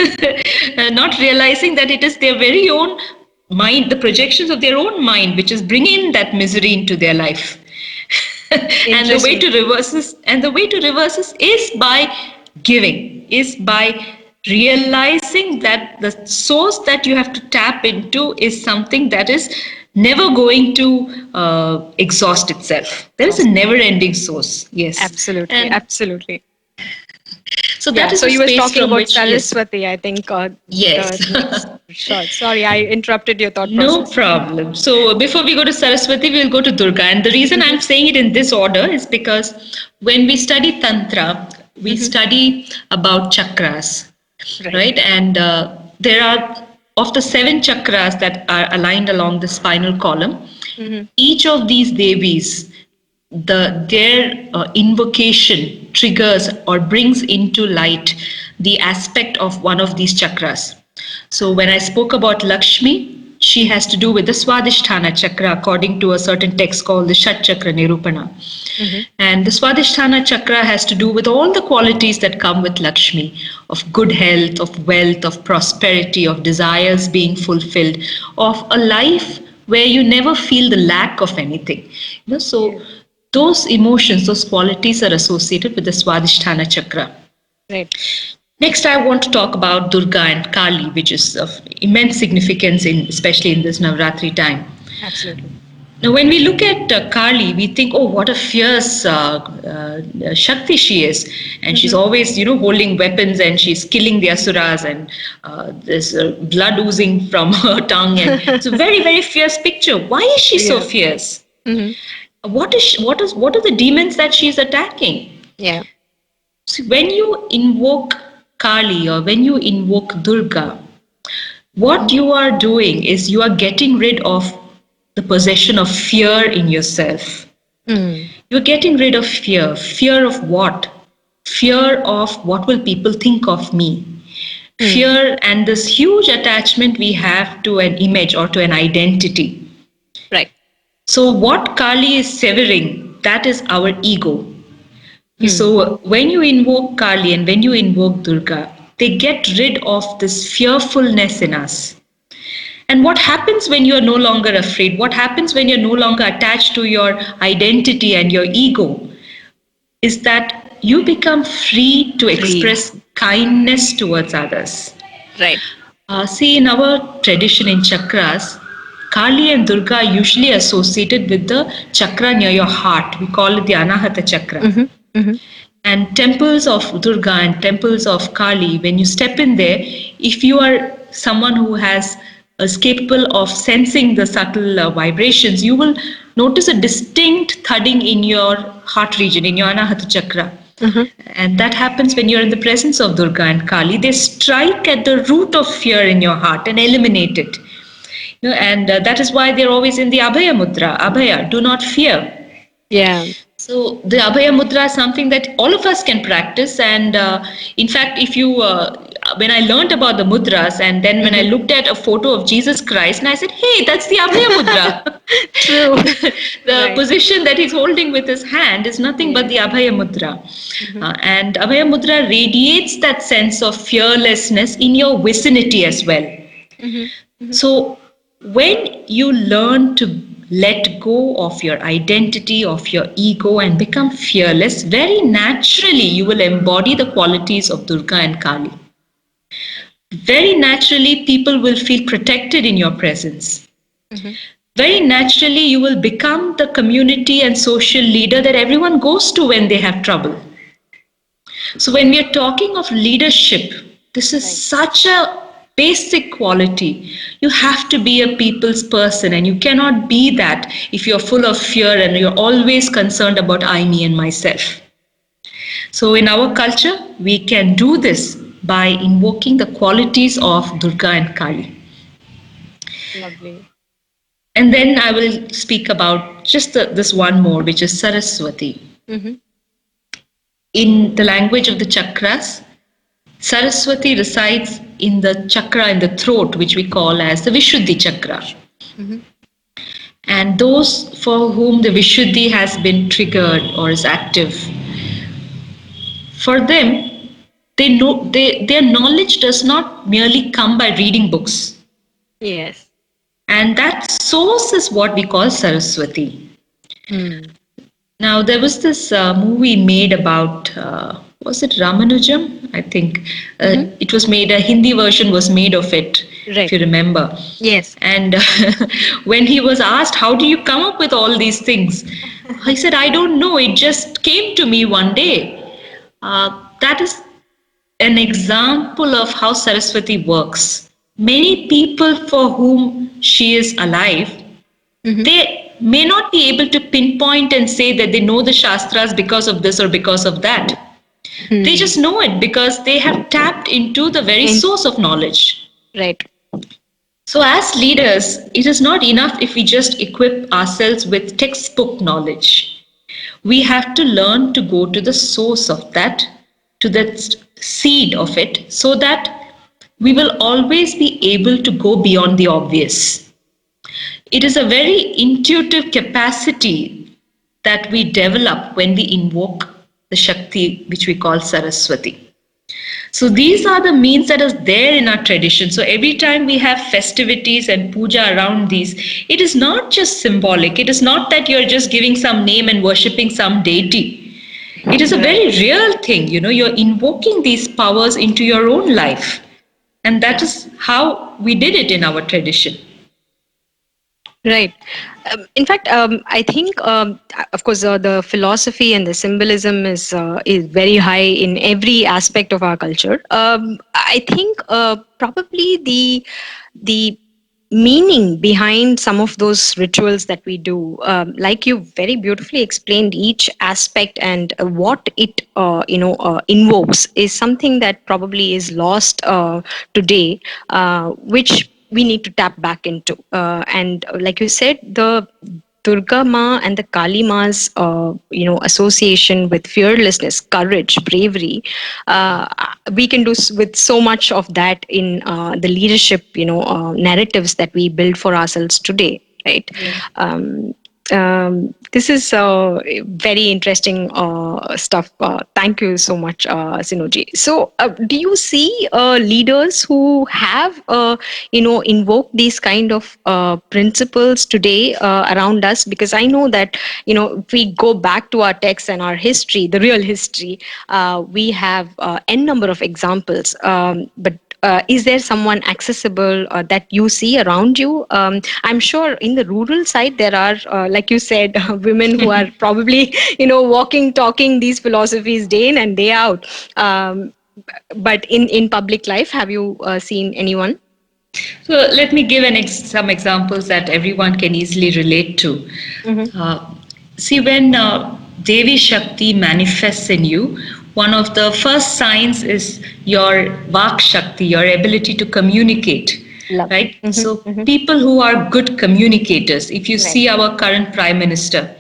Not realizing that it is their very own mind, the projections of their own mind, which is bringing that misery into their life. And the way to reverse this is by giving, is by realizing that the source that you have to tap into is something that is never going to exhaust itself. There is a never-ending source. Yes, Absolutely. And absolutely. So that Yeah, is so the you were space talking from about which, yes, Saraswati, I think, yes. the next short. Sorry, I interrupted your thought No process. problem. So before we go to Saraswati, we'll go to Durga. And the reason I'm saying it in this order is because when we study Tantra, we Mm-hmm. study about chakras, Right. right? And there are, of the 7 chakras that are aligned along the spinal column, Mm-hmm. each of these devis, their invocation triggers or brings into light the aspect of one of these chakras. So when I spoke about Lakshmi, she has to do with the Swadhisthana chakra according to a certain text called the Shat Chakra Nirupana. Mm-hmm. And the Swadhisthana chakra has to do with all the qualities that come with Lakshmi, of good health, of wealth, of prosperity, of desires being fulfilled, of a life where you never feel the lack of anything. So those emotions, those qualities are associated with the Swadhisthana chakra. Right. Next, I want to talk about Durga and Kali, which is of immense significance, especially in this Navratri time. Absolutely. Now, when we look at Kali, we think, oh, what a fierce Shakti she is. And she's Mm-hmm. always, holding weapons and she's killing the Asuras and there's blood oozing from her tongue. And it's a very, very fierce picture. Why is she so Yeah. fierce? Mm-hmm. What are the demons that she's attacking? Yeah. So when you invoke Kali or when you invoke Durga, what you are doing is you are getting rid of the possession of fear in yourself. Mm. You're getting rid of fear. Fear of what? Fear of what will people think of me? Mm. Fear and this huge attachment we have to an image or to an identity. Right. So, what Kali is severing, that is our ego. Mm. So when you invoke Kali and when you invoke Durga, they get rid of this fearfulness in us. And what happens when you're no longer afraid? What happens when you're no longer attached to your identity and your ego? Is that you become free to Free. express kindness towards others. Right. See, in our tradition in chakras, Kali and Durga are usually associated with the chakra near your heart. We call it the Anahata chakra. Mm-hmm. Mm-hmm. And temples of Durga and temples of Kali, when you step in there, if you are someone who is capable of sensing the subtle vibrations, you will notice a distinct thudding in your heart region, in your Anahata chakra. Mm-hmm. And that happens when you're in the presence of Durga and Kali. They strike at the root of fear in your heart and eliminate it. And that is why they're always in the Abhaya Mudra. Abhaya, do not fear. Yeah. So the Abhaya Mudra is something that all of us can practice. And in fact, when I learned about the mudras and then when I looked at a photo of Jesus Christ and I said, hey, that's the Abhaya Mudra. True. The Right. position that he's holding with his hand is nothing but the Abhaya Mudra. And Abhaya Mudra radiates that sense of fearlessness in your vicinity as well. Mm-hmm. So when you learn to let go of your identity, of your ego, and become fearless, very naturally you will embody the qualities of Durga and Kali. Very naturally, people will feel protected in your presence. Mm-hmm. Very naturally, you will become the community and social leader that everyone goes to when they have trouble. So, when we are talking of leadership, this is such a basic quality. You have to be a people's person, and you cannot be that if you're full of fear and you're always concerned about I, me, and myself. So, in our culture, we can do this by invoking the qualities of Durga and Kali. Lovely. And then I will speak about just this one more, which is Saraswati. Mm-hmm. In the language of the chakras, Saraswati resides in the chakra in the throat, which we call as the Vishuddhi chakra. Mm-hmm. And those for whom the Vishuddhi has been triggered or is active, for them, their knowledge does not merely come by reading books. Yes. And that source is what we call Saraswati. Mm. Now, there was this movie made about, was it Ramanujam? I think it was made, a Hindi version was made of it, Right. if you remember. Yes. And when he was asked, how do you come up with all these things? He said, I don't know. It just came to me one day. That is an example of how Saraswati works. Many people for whom she is alive, they may not be able to pinpoint and say that they know the Shastras because of this or because of that. They just know it because they have tapped into the very source of knowledge. Right. So, as leaders, it is not enough if we just equip ourselves with textbook knowledge. We have to learn to go to the source of that, to the seed of it, so that we will always be able to go beyond the obvious. It is a very intuitive capacity that we develop when we invoke the Shakti, which we call Saraswati. So these are the means that is there in our tradition. So every time we have festivities and puja around these, it is not just symbolic. It is not that you're just giving some name and worshipping some deity. It is a very real thing. You're invoking these powers into your own life. And that is how we did it in our tradition. Right. In fact, I think, of course, the philosophy and the symbolism is very high in every aspect of our culture. I think probably the meaning behind some of those rituals that we do, like you very beautifully explained each aspect and what it invokes, is something that probably is lost today, which we need to tap back into. And like you said, the Durga Ma and the Kali Ma's, association with fearlessness, courage, bravery. We can do with so much of that in the leadership, narratives that we build for ourselves today, right? This is very interesting stuff. Thank you so much, Sinuji. So, do you see leaders who have, invoked these kind of principles today around us? Because I know that, if we go back to our texts and our history, the real history, we have n number of examples. But is there someone accessible that you see around you? I'm sure in the rural side there are, like you said, women who are probably, walking, talking these philosophies day in and day out. But in public life, have you seen anyone? So let me give some examples that everyone can easily relate to. See, when Devi Shakti manifests in you, one of the first signs is your Vak Shakti, your ability to communicate. Love. Right? So people who are good communicators, if you see our current Prime Minister,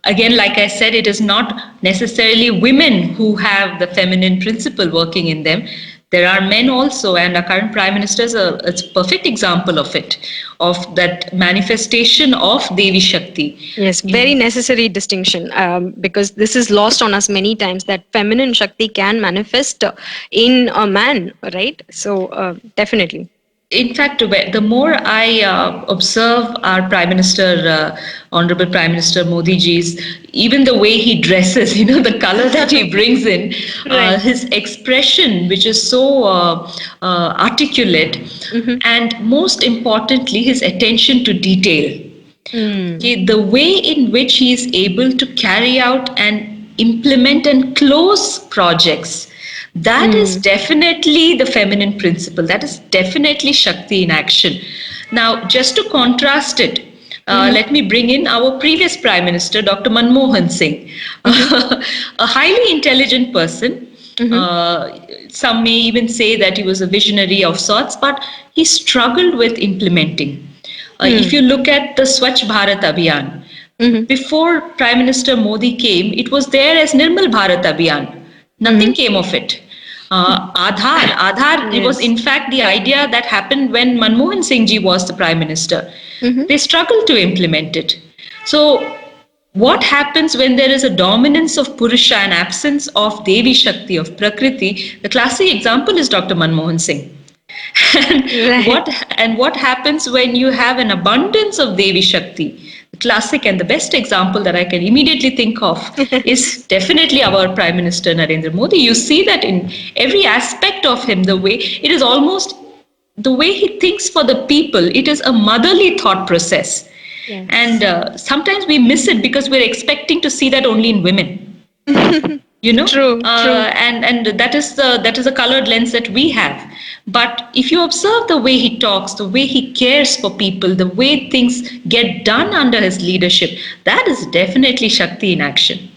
again, like I said, it is not necessarily women who have the feminine principle working in them. There are men also, and our current Prime Minister is a perfect example of it, of that manifestation of Devi Shakti. Yes, very necessary distinction, because this is lost on us many times, that feminine Shakti can manifest in a man, right? So definitely. In fact, the more I observe our Prime Minister, Honorable Prime Minister Modi ji's, even the way he dresses, the color that he brings in, his expression, which is so articulate, and most importantly, his attention to detail. The way in which he is able to carry out and implement and close projects, that is definitely the feminine principle. That is definitely Shakti in action. Now, just to contrast it, let me bring in our previous Prime Minister, Dr. Manmohan Singh, a highly intelligent person. Some may even say that he was a visionary of sorts, but he struggled with implementing. If you look at the Swachh Bharat Abhiyan, before Prime Minister Modi came, it was there as Nirmal Bharat Abhiyan. Nothing came of it. Aadhaar, it was in fact the idea that happened when Manmohan Singh ji was the Prime Minister. They struggled to implement it. So what happens when there is a dominance of Purusha and absence of Devi Shakti, of Prakriti? The classic example is Dr. Manmohan Singh. And what happens when you have an abundance of Devi Shakti? The classic and the best example that I can immediately think of is definitely our Prime Minister Narendra Modi. You see that in every aspect of him, the way it is almost the way he thinks for the people. It is a motherly thought process. And sometimes we miss it because we're expecting to see that only in women. True, true. and that is the colored lens that we have. But if you observe the way he talks, the way he cares for people, the way things get done under his leadership, that is definitely Shakti in action.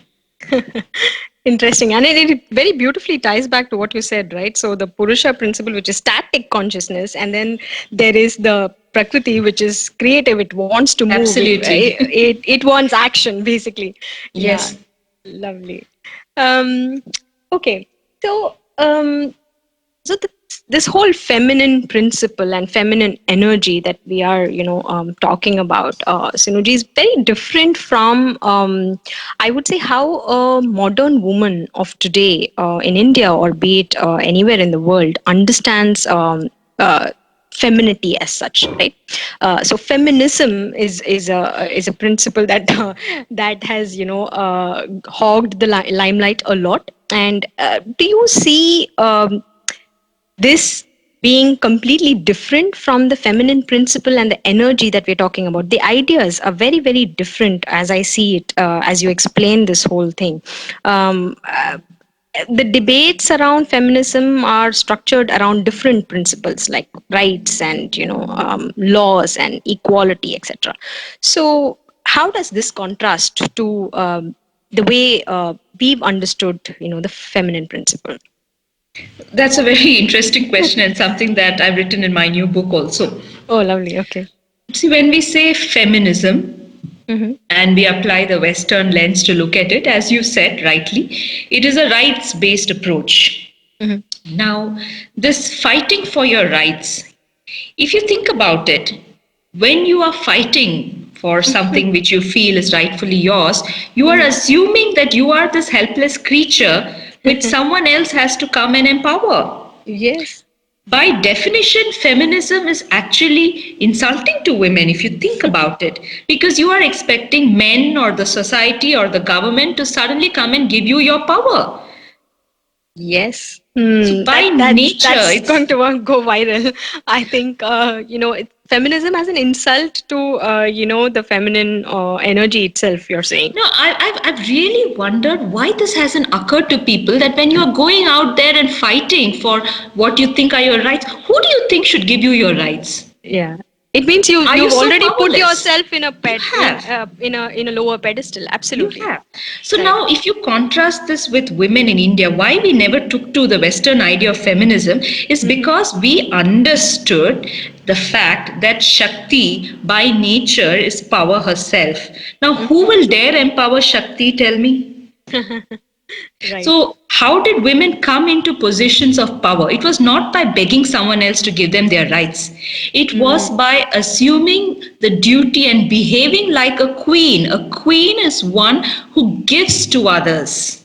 Interesting. And it very beautifully ties back to what you said, right? So the Purusha principle, which is static consciousness, and then there is the Prakriti, which is creative. It wants to move. Absolutely. It wants action, basically. Yeah. Yes. Lovely. Um, okay. So, this whole feminine principle and feminine energy that we are, talking about, Sinuji, is very different from, I would say, how a modern woman of today in India, or be it anywhere in the world, understands femininity as such, right? So feminism is a principle that that has hogged the limelight a lot. And do you see this being completely different from the feminine principle and the energy that we're talking about? The ideas are very, very different as I see it, as you explain this whole thing. Um, uh, the debates around feminism are structured around different principles like rights and laws and equality, etc. So how does this contrast to the way we've understood the feminine principle? That's a very interesting question, and something that I've written in my new book also. Oh, lovely. Okay. See, when we say feminism, Mm-hmm. and we apply the Western lens to look at it, as you said rightly, it is a rights based approach. Mm-hmm. Now, this fighting for your rights, if you think about it, when you are fighting for something which you feel is rightfully yours, you are assuming that you are this helpless creature which someone else has to come and empower. Yes. By definition, feminism is actually insulting to women if you think about it, because you are expecting men or the society or the government to suddenly come and give you your power. Yes. So by nature, That's it's going to go viral. I think, feminism as an insult to, the feminine energy itself, you're saying. no, I've really wondered why this hasn't occurred to people, that when you're going out there and fighting for what you think are your rights, who do you think should give you your rights? Yeah. It means Are you you've so already put powerless? yourself in a You have. in a lower pedestal. You Absolutely. have. So Right. now, if you contrast this with women in India, why we never took to the Western idea of feminism is because we understood the fact that Shakti by nature is power herself. Now, who will dare empower Shakti? Tell me. Right. So, how did women come into positions of power? It was not by begging someone else to give them their rights. It was by assuming the duty and behaving like a queen. A queen is one who gives to others.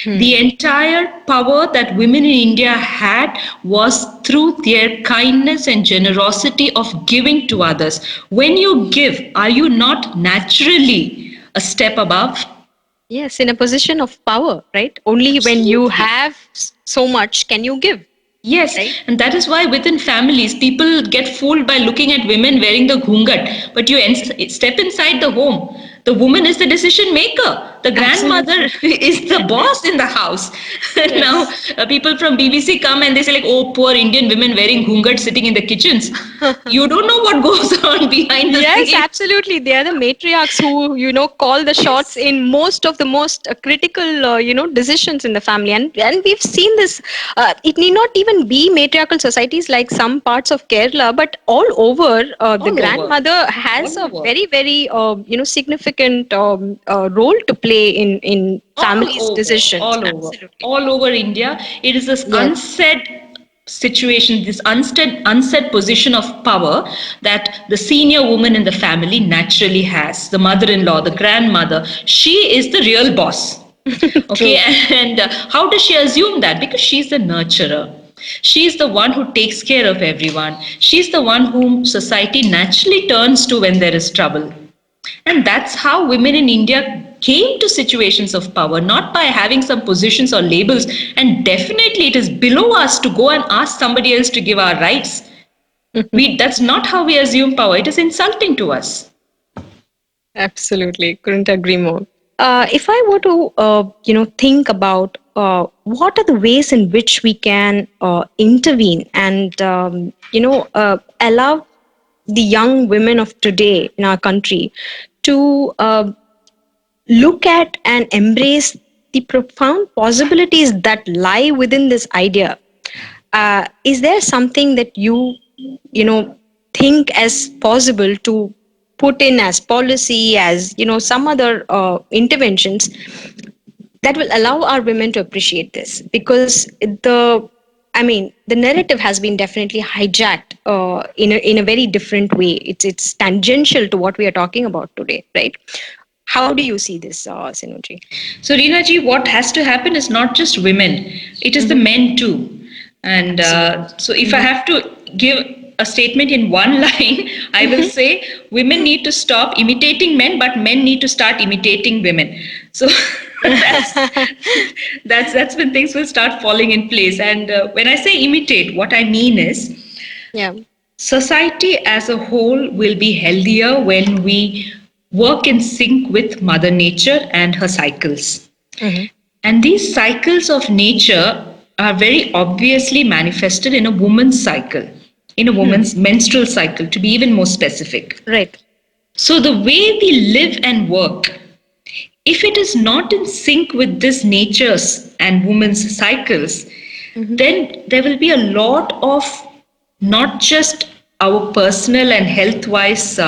The entire power that women in India had was through their kindness and generosity of giving to others. When you give, are you not naturally a step above? Yes, in a position of power, right? Only when you Absolutely. have so much can you give, Yes, right? and that is why within families, people get fooled by looking at women wearing the ghungat. But you step inside the home. The woman is the decision maker. The grandmother Absolutely. is the boss in the house. Now, Yes. people from BBC come and they say like, "Oh, poor Indian women wearing ghungat sitting in the kitchens." You don't know what goes on behind the Yes, scenes. absolutely. They are the matriarchs who, call the shots Yes. in most of the most critical, decisions in the family. And we've seen this. It need not even be matriarchal societies like some parts of Kerala, but all over, the All over. grandmother has All a over. very, very, significant role to play in families' decisions. Absolutely. All over India. It is this Yes. unsaid situation, this unsaid position of power that the senior woman in the family naturally has. The mother-in-law, the grandmother, she is the real boss. Okay, True. and how does she assume that? Because she's the nurturer. She's the one who takes care of everyone. She's the one whom society naturally turns to when there is trouble. And that's how women in India came to situations of power, not by having some positions or labels. And definitely it is below us to go and ask somebody else to give our rights. That's not how we assume power. It is insulting to us. Absolutely. Couldn't agree more. If I were to, think about what are the ways in which we can intervene and, allow the young women of today in our country to look at and embrace the profound possibilities that lie within this idea. Is there something that you think as possible to put in as policy, as some other interventions that will allow our women to appreciate this? Because the narrative has been definitely hijacked in a very different way. It's tangential to what we are talking about today, right? How do you see this, Sinuji? So, Reena ji, what has to happen is not just women, it is the men too. And so, if I have to give a statement in one line, I will say women need to stop imitating men, but men need to start imitating women. So, that's, that's when things will start falling in place. And when I say imitate, what I mean is Yeah. society as a whole will be healthier when we work in sync with Mother Nature and her cycles. Mhm. And these cycles of nature are very obviously manifested in a woman's cycle, in a woman's menstrual cycle, to be even more specific. Right. So, the way we live and work, if it is not in sync with this nature's and women's cycles, then there will be a lot of not just our personal and health wise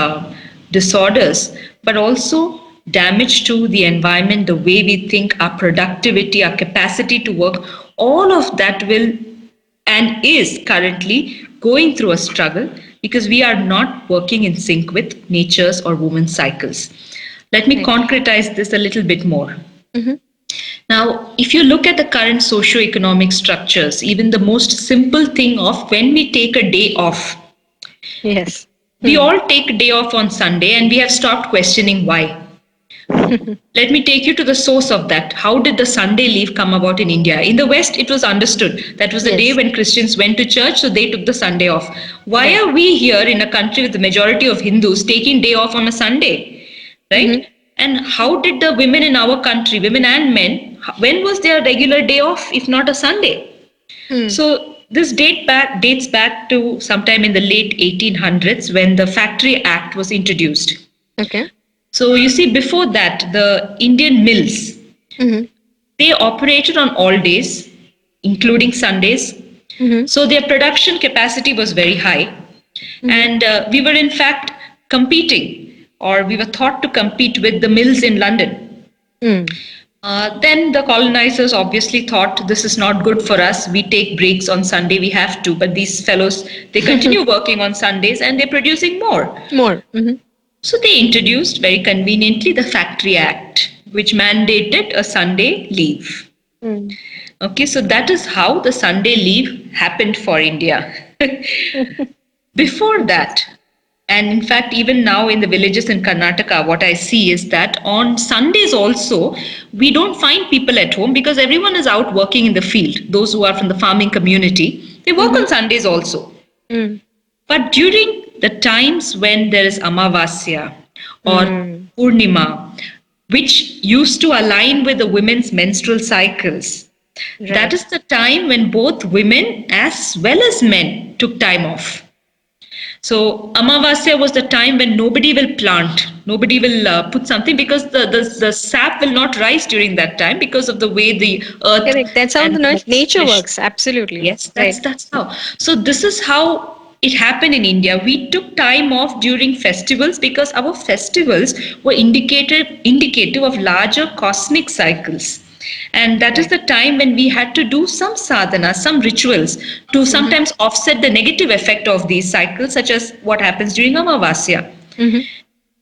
disorders, but also damage to the environment, the way we think, our productivity, our capacity to work. All of that will and is currently going through a struggle because we are not working in sync with nature's or women's cycles. Let me concretize this a little bit more. Now, if you look at the current socio-economic structures, even the most simple thing of when we take a day off, Yes. we all take a day off on Sunday and we have stopped questioning why. Let me take you to the source of that. How did the Sunday leave come about in India? In the West, it was understood. That was the day when Christians went to church, so they took the Sunday off. Why are we here in a country with the majority of Hindus taking day off on a Sunday? Right? And how did the women in our country, women and men, when was their regular day off if not a Sunday? So this dates back to sometime in the late 1800s when the Factory Act was introduced. Okay. So you see, before that, the Indian mills, they operated on all days, including Sundays. So their production capacity was very high. And we were in fact competing, or we were thought to compete with the mills in London. Then the colonizers obviously thought this is not good for us. We take breaks on Sunday, we have to. But these fellows, they continue working on Sundays and they're producing more. More. So they introduced very conveniently the Factory Act, which mandated a Sunday leave. Okay, so that is how the Sunday leave happened for India. Before that, and in fact, even now in the villages in Karnataka, what I see is that on Sundays also, we don't find people at home because everyone is out working in the field. Those who are from the farming community, they work on Sundays also. But during the times when there is Amavasya or Purnima, which used to align with the women's menstrual cycles, that is the time when both women as well as men took time off. So Amavasya was the time when nobody will plant, nobody will put something because the sap will not rise during that time because of the way the earth. Correct. That's how and the nature fish- works. Absolutely. Yes, that's how. So this is how it happened in India. We took time off during festivals because our festivals were indicative of larger cosmic cycles. And that is the time when we had to do some sadhana, some rituals to sometimes offset the negative effect of these cycles, such as what happens during Amavasya.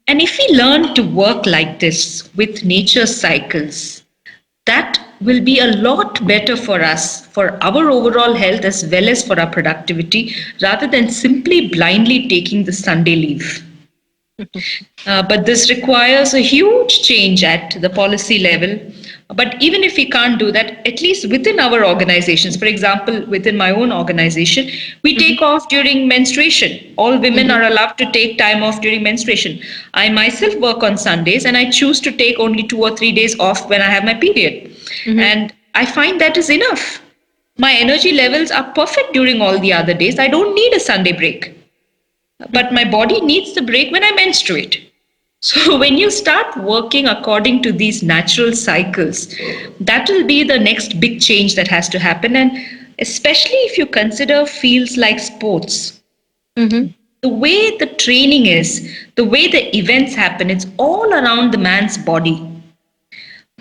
And if we learn to work like this with nature's cycles, that will be a lot better for us, for our overall health as well as for our productivity, rather than simply blindly taking the Sunday leave. But this requires a huge change at the policy level. But even if we can't do that, at least within our organizations, for example, within my own organization, we Mhm. take off during menstruation. All women Mhm. are allowed to take time off during menstruation. I myself work on Sundays and I choose to take only 2 or 3 days off when I have my period. Mhm. And I find that is enough. My energy levels are perfect during all the other days. I don't need a Sunday break. But my body needs the break when I menstruate. So, when you start working according to these natural cycles, that will be the next big change that has to happen. And especially if you consider fields like sports, Mhm. the way the training is, the way the events happen, it's all around the man's body.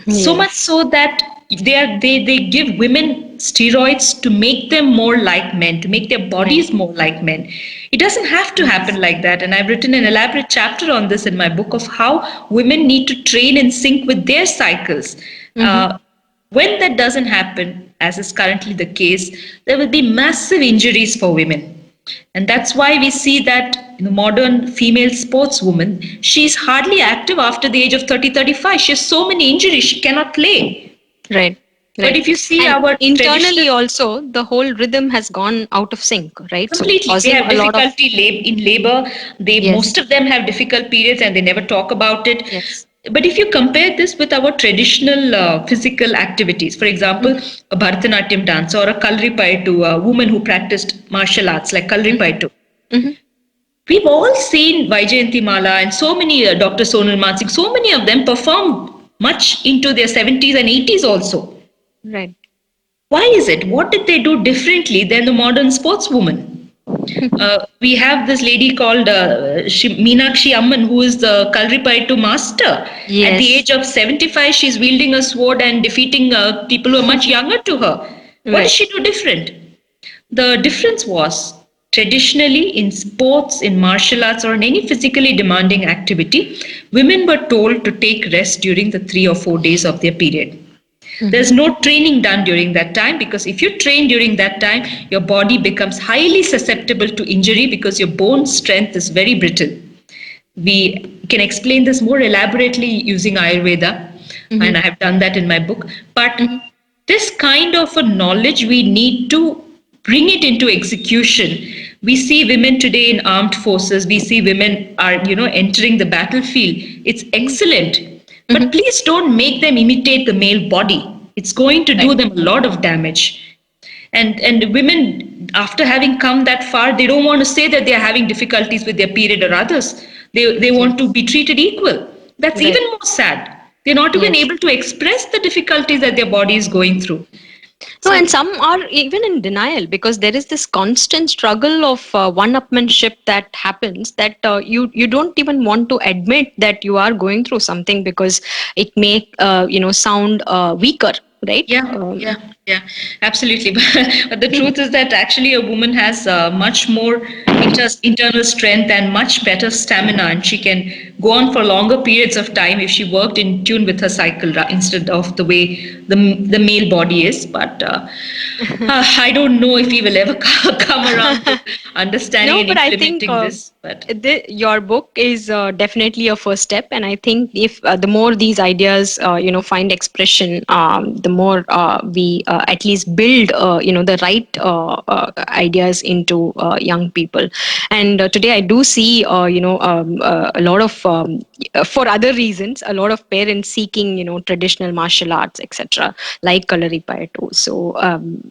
So much Yes. so that they give women steroids to make them more like men, to make their Right. bodies more like men. It doesn't have to Yes. happen like that. And I've written an elaborate chapter on this in my book of how women need to train in sync with their cycles. Mhm. When that doesn't happen, as is currently the case, there will be massive injuries for women. And that's why we see that the modern female sportswoman, she's hardly active after the age of 30, 35. She has so many injuries, she cannot play. Right. But Right. if you see And our traditional, internally also, the whole rhythm has gone out of sync, right? So completely, they causing have a lot of, difficulty in labor. They yes. most of them have difficult periods and they never talk about it. Yes. But if you compare this with our traditional physical activities, for example, Mhm. a Bharatanatyam dancer or a Kalripayattu, a woman who practiced martial arts like Mhm. Kalripayattu, Mhm. we've all seen Vaijayanti Mala and so many Dr. Sonal Mansingh, so many of them perform much into their 70s and 80s also. Right. Why is it? What did they do differently than the modern sportswoman? We have this lady called Meenakshi Amman, who is the Kalripayattu master. At the Yes. age of 75, she's wielding a sword and defeating people who are much younger to her. What does Right. she do different? The difference was traditionally in sports, in martial arts, or in any physically demanding activity, women were told to take rest during the 3 or 4 days of their period. Mhm. There's no training done during that time because if you train during that time, your body becomes highly susceptible to injury because your bone strength is very brittle. We can explain this more elaborately using Ayurveda, and Mhm. I have done that in my book. But Mhm. this kind of a knowledge, we need to bring it into execution. We see women today in armed forces, we see women are, entering the battlefield. It's excellent. But Mhm. please don't make them imitate the male body. It's going to do Right. them a lot of damage. And women, after having come that far, they don't want to say that they are having difficulties with their period or others. They want to Yes. be treated equal. That's even Right. more sad. They're not even Yes. able to express the difficulties that their body is going through. No, So and some are even in denial because there is this constant struggle of one-upmanship that happens that you don't even want to admit that you are going through something because it may sound weaker, right? yeah, yeah, yeah, absolutely. But the truth is that actually a woman has much more internal strength and much better stamina, and she can go on for longer periods of time if she worked in tune with her cycle instead of the way the male body is. But I don't know if we will ever come around to understanding No, and but I think implementing this. But your book is definitely a first step, and I think if the more these ideas, find expression, the more we at least build, the right ideas into young people. And today, I do see, a lot of, for other reasons, a lot of parents seeking, traditional martial arts, etc., like Kalaripayattu. So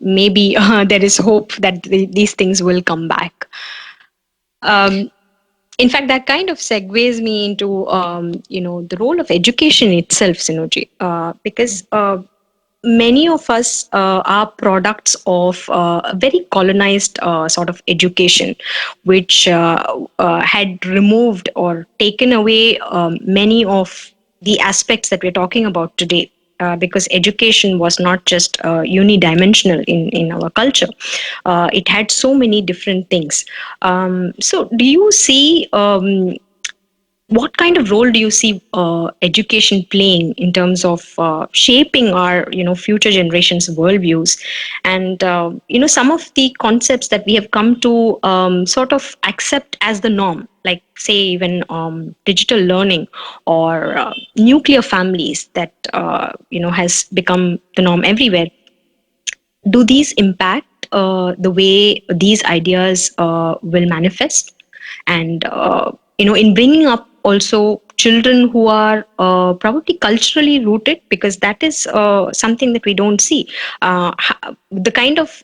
maybe there is hope that these things will come back. Um, in fact, that kind of segues me into the role of education itself, Sinuji, because many of us are products of a very colonized sort of education, which had removed or taken away many of the aspects that we're talking about today. Because education was not just unidimensional in our culture, it had so many different things. So, do you see what kind of role do you see education playing in terms of shaping our future generations worldviews, and some of the concepts that we have come to sort of accept as the norm, like say even digital learning or nuclear families that has become the norm everywhere. Do these impact the way these ideas will manifest? And in bringing up also children who are probably culturally rooted, because that is something that we don't see, the kind of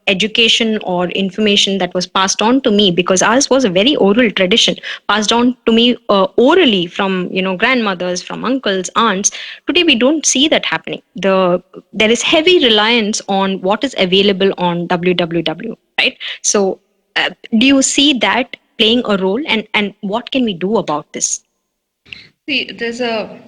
education or information that was passed on to me, because ours was a very oral tradition, passed on to me orally from grandmothers, from uncles, aunts. Today we don't see that happening. There is heavy reliance on what is available on www, right? So do you see that playing a role, and what can we do about this? See, there's a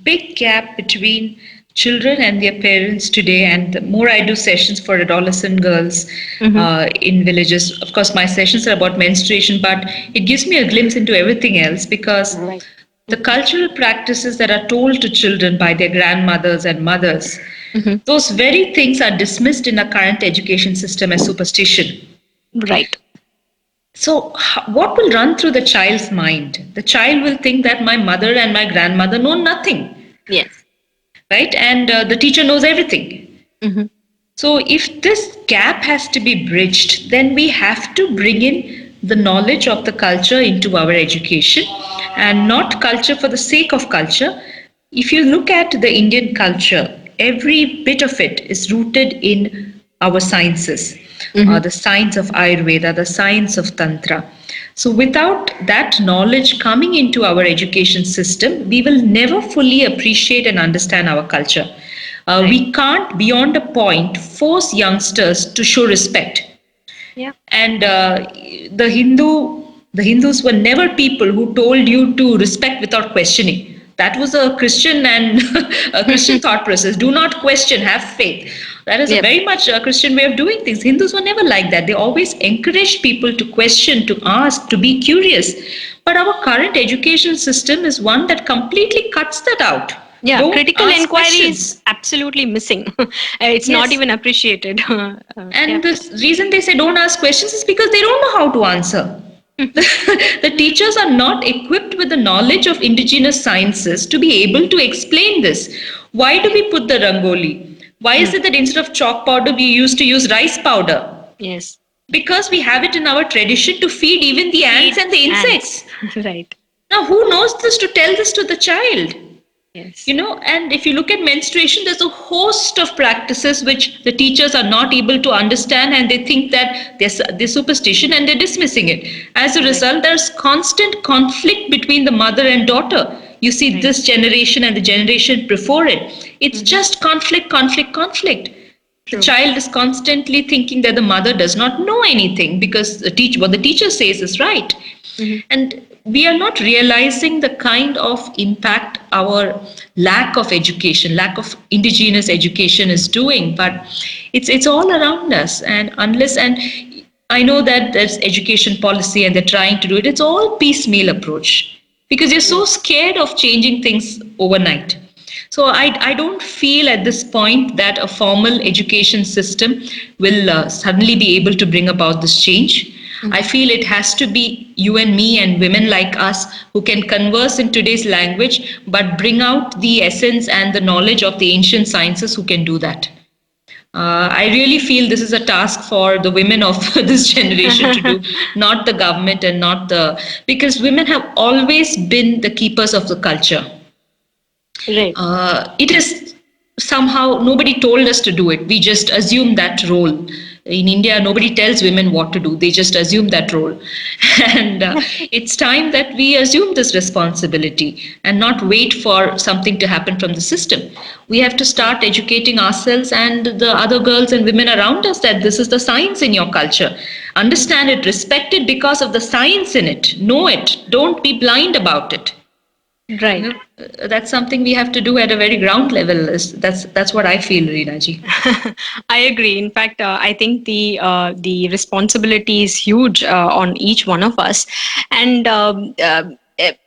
big gap between children and their parents today. And the more I do sessions for adolescent girls in villages, of course, my sessions are about menstruation, but it gives me a glimpse into everything else, because Right. the cultural practices that are told to children by their grandmothers and mothers, those very things are dismissed in our current education system as superstition. Right. So, what will run through the child's mind? The child will think that my mother and my grandmother know nothing, Yes. right? And the teacher knows everything. Mm-hmm. So, if this gap has to be bridged, then we have to bring in the knowledge of the culture into our education, and not culture for the sake of culture. If you look at the Indian culture, every bit of it is rooted in our sciences, the science of Ayurveda, the science of Tantra. So, without that knowledge coming into our education system, we will never fully appreciate and understand our culture. We can't, beyond a point, force youngsters to show respect. Yeah. And the Hindus were never people who told you to respect without questioning. That was a Christian and a Christian thought process. Do not question, have faith. That is a Yep. very much a Christian way of doing things. Hindus were never like that. They always encouraged people to question, to ask, to be curious. But our current education system is one that completely cuts that out. Yeah, Don't critical ask inquiry questions. is absolutely missing. It's not Yes. even appreciated. And the reason they say don't ask questions is because they don't know how to answer. The teachers are not equipped with the knowledge of indigenous sciences to be able to explain this. Why do we put the rangoli? Why is it that instead of chalk powder we used to use rice powder? Yes. Because we have it in our tradition to feed even the ants and the insects. Right. Now, who knows this to tell this to the child? Yes. And if you look at menstruation, there's a host of practices which the teachers are not able to understand, and they think that they're superstition and they're dismissing it. As a result, there's constant conflict between the mother and daughter. You see this generation and the generation before it. It's just conflict, conflict, conflict. The child is constantly thinking that the mother does not know anything because what the teacher says is right. And we are not realizing the kind of impact our lack of education, lack of indigenous education is doing. But it's all around us. And I know that there's education policy and they're trying to do it. It's all piecemeal approach because you're so scared of changing things overnight. So I don't feel at this point that a formal education system will suddenly be able to bring about this change. I feel it has to be you and me and women like us who can converse in today's language, but bring out the essence and the knowledge of the ancient sciences who can do that. I really feel this is a task for the women of this generation to do, not the government and because women have always been the keepers of the culture. Right. It is somehow nobody told us to do it. We just assume that role. In India, nobody tells women what to do. They just assume that role. And it's time that we assume this responsibility and not wait for something to happen from the system. We have to start educating ourselves and the other girls and women around us that this is the science in your culture. Understand it, respect it because of the science in it. Know it. Don't be blind about it. Right. That's something we have to do at a very ground level. That's what I feel, Reenaji. I agree. In fact, I think the responsibility is huge on each one of us, and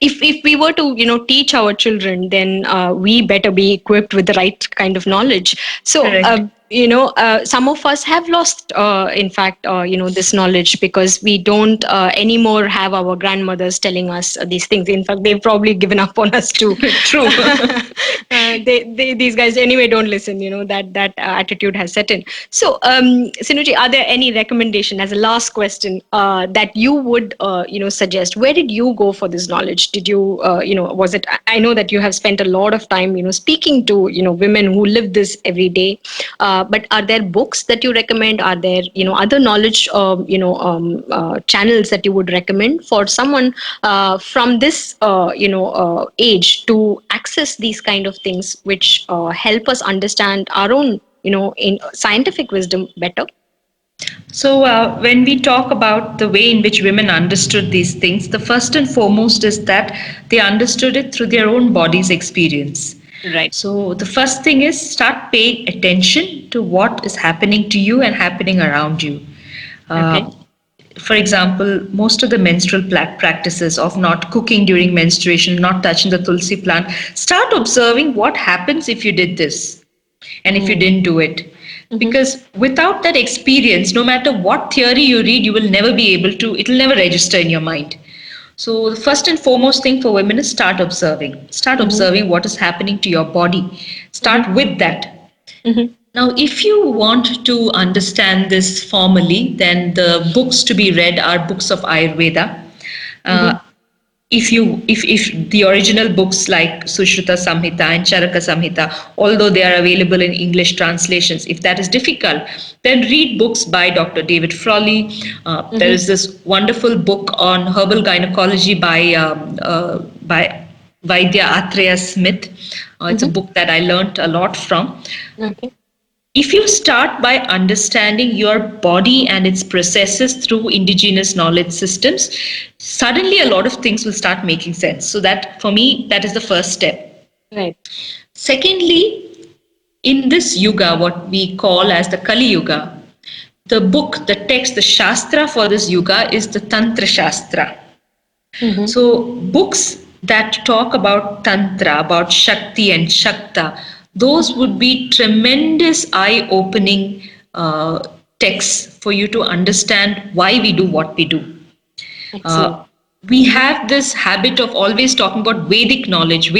if we were to teach our children, then we better be equipped with the right kind of knowledge. So Correct. some of us have lost, in fact, this knowledge, because we don't anymore have our grandmothers telling us these things. In fact, they've probably given up on us too. True. These guys anyway don't listen. That attitude has set in. So, Sinuji, are there any recommendation, as a last question, that you would suggest? Where did you go for this knowledge? Did you was it? I know that you have spent a lot of time speaking to women who live this every day. But are there books that you recommend? Are there other knowledge channels that you would recommend for someone from this age to access these kind of things, which help us understand our own in scientific wisdom better? So, when we talk about the way in which women understood these things, the first and foremost is that they understood it through their own body's experience. Right. So, the first thing is start paying attention to what is happening to you and happening around you. Okay. For example, most of the menstrual practices of not cooking during menstruation, not touching the tulsi plant, start observing what happens if you did this and if you didn't do it. Because without that experience, no matter what theory you read, you will never be able to, it will never register in your mind. So the first and foremost thing for women is start observing. Start observing what is happening to your body. Start with that. Now, if you want to understand this formally, then the books to be read are books of Ayurveda. If the original books like Sushruta Samhita and Charaka Samhita, although they are available in English translations, if that is difficult, then read books by Dr. David Frawley. There is this wonderful book on herbal gynecology by Vaidya Atreya Smith. It's a book that I learned a lot from. Okay. If you start by understanding your body and its processes through indigenous knowledge systems, suddenly a lot of things will start making sense. So that, for me, that is the first step. Right. Secondly, in this yuga, what we call as the Kali Yuga, the book, the text, the Shastra for this yuga is the Tantra Shastra. So books that talk about Tantra, about Shakti and Shakta, those would be tremendous eye-opening texts for you to understand why we do what we do. We have this habit of always talking about Vedic knowledge.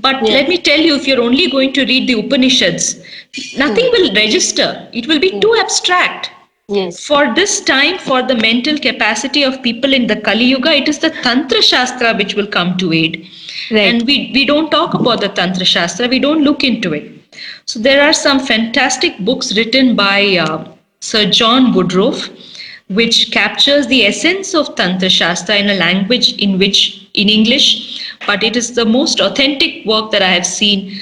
But let me tell you, if you're only going to read the Upanishads, nothing will register. It will be too abstract. Yes. For this time, for the mental capacity of people in the Kali Yuga, it is the Tantra Shastra which will come to aid. Right. And we don't talk about the Tantra Shastra, we don't look into it. So there are some fantastic books written by Sir John Woodroffe, which captures the essence of Tantra Shastra in a language in English, but it is the most authentic work that I have seen,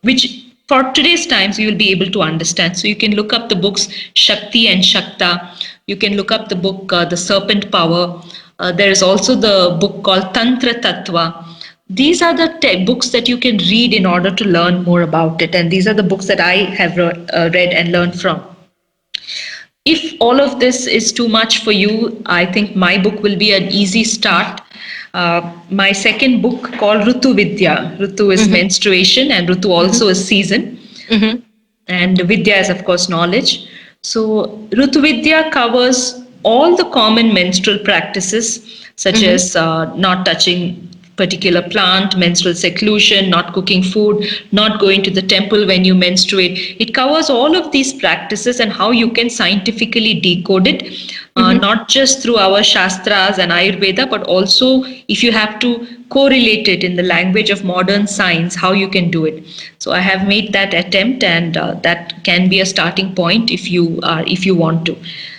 which for today's times you will be able to understand. So you can look up the books Shakti and Shakta. You can look up the book The Serpent Power. There is also the book called Tantra Tattva. These are the books that you can read in order to learn more about it. And these are the books that I have read and learned from. If all of this is too much for you, I think my book will be an easy start. My second book called Rutu Vidya. Rutu is menstruation and Rutu also is season. And Vidya is, of course, knowledge. So Rutu Vidya covers all the common menstrual practices, such as not touching particular plant, menstrual seclusion, not cooking food, not going to the temple when you menstruate. It covers all of these practices and how you can scientifically decode it, not just through our Shastras and Ayurveda, but also if you have to correlate it in the language of modern science, how you can do it. So I have made that attempt, and that can be a starting point if you want to.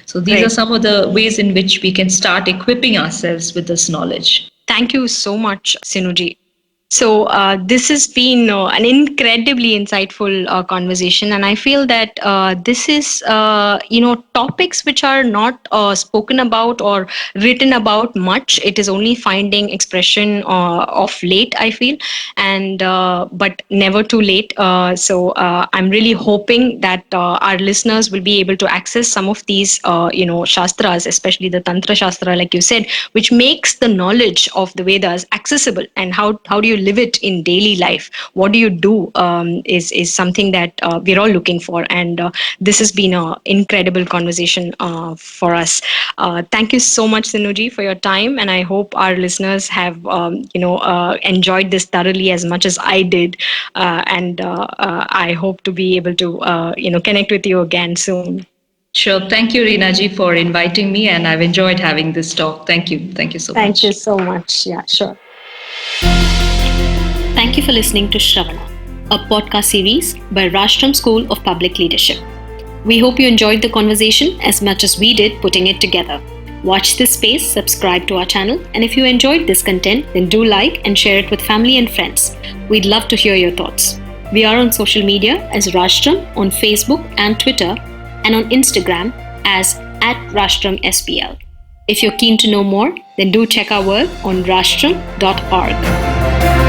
So these are some of the ways in which we can start equipping ourselves with this knowledge. Thank you so much, Sinuji. So this has been an incredibly insightful conversation, and I feel that this is, topics which are not spoken about or written about much. It is only finding expression of late, I feel, and but never too late. So I'm really hoping that our listeners will be able to access some of these, shastras, especially the Tantra Shastra, like you said, which makes the knowledge of the Vedas accessible. And how do you live it in daily life? What do you do is something that we're all looking for. And this has been an incredible conversation for us. Thank you so much, Sinuji, for your time. And I hope our listeners have, enjoyed this thoroughly as much as I did. And I hope to be able to, connect with you again soon. Sure. Thank you, Reena ji, for inviting me, and I've enjoyed having this talk. Thank you. Thank you so much. Thank you so much. Yeah, sure. Thank you for listening to Shravana, a podcast series by Rashtam School of Public Leadership. We hope you enjoyed the conversation as much as we did putting it together. Watch this space, subscribe to our channel, and if you enjoyed this content, then do like and share it with family and friends. We'd love to hear your thoughts. We are on social media as Rashtram on Facebook and Twitter, and on Instagram as @RashtramSPL. If you're keen to know more, then do check our work on rashtram.org.